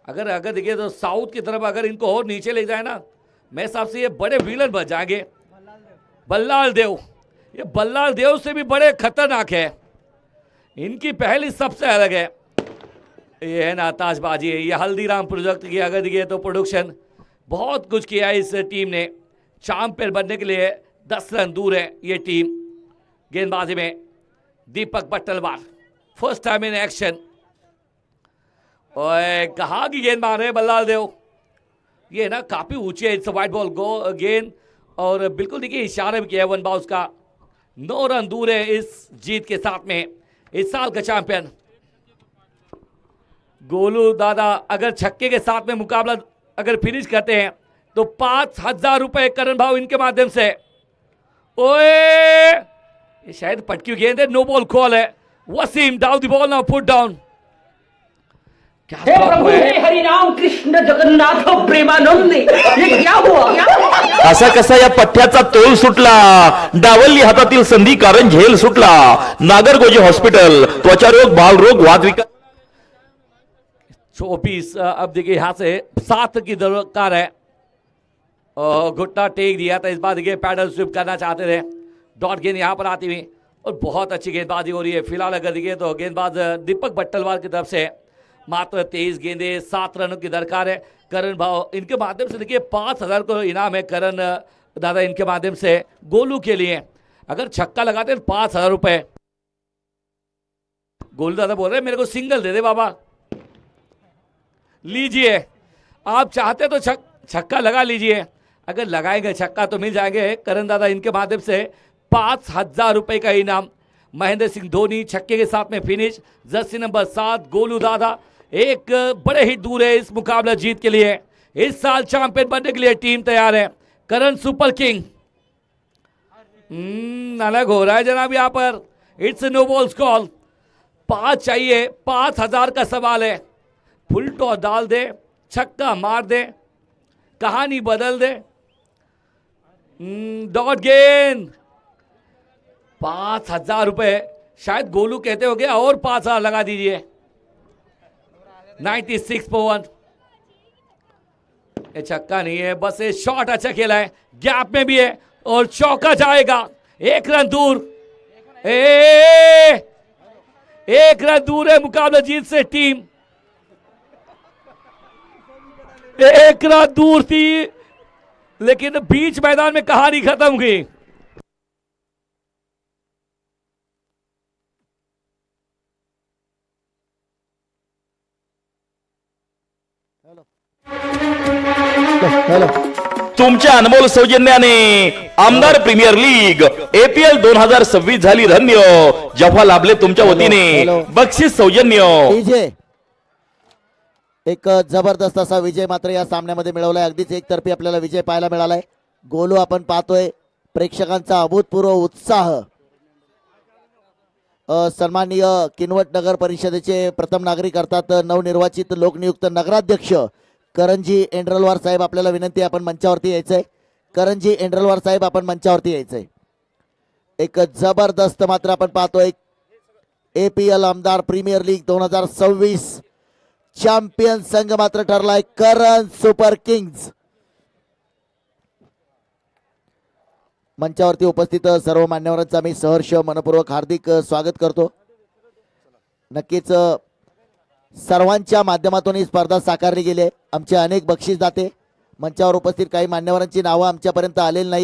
अगर देखिए तो साउथ की तरफ अगर इनको और नीचे ले जाए ना, मेरे हिसाब से ये बड़े विलन बन जाएंगे. बल्लाल देव, ये बल्लाल देव से भी बड़े खतरनाक है. इनकी पहली सबसे अलग है. ये है ना आताशबाजी है. ये हल्दीराम प्रोजेक्ट की अगर देखिए तो प्रोडक्शन बहुत कुछ किया है इस टीम ने. चैंपियन बनने के लिए 10 रन दूर है ये टीम. गेंदबाजी में Deepak Pattalwar, first time in action. और कहाँ की गेंद मार रहे हैं बल्लाल देव. ये ना काफी ऊंचे है. इट्स वाइट बॉल गेंद और बिल्कुल देखिए इशारा भी किया है 1 बाउंस का. 9 रन दूर है इस जीत के साथ में इस साल का चैंपियन. गोलू दादा अगर छक्के के साथ में मुकाबला अगर फिनिश करते हैं तो 5,000 रुपए करण भाव इनके माध्यम से. ओए ये शायद पटकी गेंद है. नो बॉल कॉल है. Wasim down the ball now, put down. क्या हे प्रभु, हे हरि राम कृष्ण जगन्नाथ प्रेमानंद, ये क्या हुआ? असा कसा या पठ्ठ्याचा तोल सुटला. डावलली हातातील संधी कारण झेल सुटला. नागरगोजे हॉस्पिटल, त्वचारोग, बालरोग, वातविकार. 24 अब देखिए यहाँ से 7 की दरकार है. और घुटना टेक दिया था. इस बार देखिए पैडल स्विप करना चाहते थे. डॉट गेंद यहाँ पर आती हुई और बहुत अच्छी गेंदबाजी हो रही है. फिलहाल अगर देखिए तो गेंदबाज दीपक पट्टलवार की तरफ से मात्र 23 गेंदे 7 रनों की दरकार है. करण भाव इनके माध्यम से देखिए 5,000 को इनाम है. करण दादा इनके माध्यम से गोलू के लिए अगर छक्का लगाते हैं 5,000 रुपए. गोलू दादा बोल रहे हैं मेरे को सिंगल दे दे बाबा. लीजिए, आप चाहते तो छक्का लगा लीजिए. अगर लगाएंगे छक्का तो मिल जाएंगे करण दादा इनके माध्यम से 5,000 रुपए का इनाम. महेंद्र सिंह धोनी छक्के के साथ में फिनिश. जर्सी नंबर 7 गोलू दादा एक बड़े ही दूर है इस मुकाबला जीत के लिए. इस साल चैंपियन बनने के लिए टीम तैयार है. करण सुपर किंग अलग हो रहा है जनाब यहाँ पर. It's no balls call. 5 चाहिए, 5,000 का सवाल है. फुल टॉस डाल दे, छक्का मार दे, कहानी बदल दे. डॉट गेंद 5,000 रुपए. शायद गोलू कहते हो गया और 5,000 लगा दीजिए. 96 पर 1. ये छक्का नहीं है, बस ये शॉट अच्छा खेला है, गैप में भी है और चौका जाएगा. 1 रन दूर. 1 रन दूर है मुकाबला जीत से टीम. 1 रन दूर थी. लेकिन बीच मैदान में कहानी खत्म हुई। हॅलो तुमच्या अनमोल सौजन्याने आमदार प्रीमियर लीग APL 2026 झाली धन्य, जेव्हा लाभले तुमच्या वतीने हॅलो. बक्षीस सौजन्य. विजय, एक जबरदस्त असा विजय मात्र या सामन्यामध्ये मिळवलाय. अगदीच एकतर्फी आपल्याला विजय पाहायला मिळालाय. गोलू आपण पाहतोय, प्रेक्षकांचा अभूतपूर्व उत्साह. सन्माननीय किनवट नगर परिषदेचे प्रथम नागरिक अर्थात नवनिर्वाचित लोकनियुक्त नगराध्यक्ष करंजी एंड्रलवार साहेब, आपल्याला विनंती आहे आपण मंचावरती यायचंय. करंजी एंड्रलवार साहेब, आपण मंचावरती यायचंय. एक जबरदस्त मात्र आपण पाहतोय APL आमदार प्रीमियर लीग 2026 चॅम्पियन संघ मात्र ठरलाय करण सुपर किंग्ज. मंचावरती उपस्थित सर्व मान्यवरांचा मी सहर्ष मनपूर्वक हार्दिक स्वागत करतो. नक्कीच सर्वांच्या माध्यमातून ही स्पर्धा साकारली गेली आहे. आमचे अनेक बक्षीसदाते, मंचावर उपस्थित काही मान्यवरांची नावं आमच्यापर्यंत आलेली नाहीत.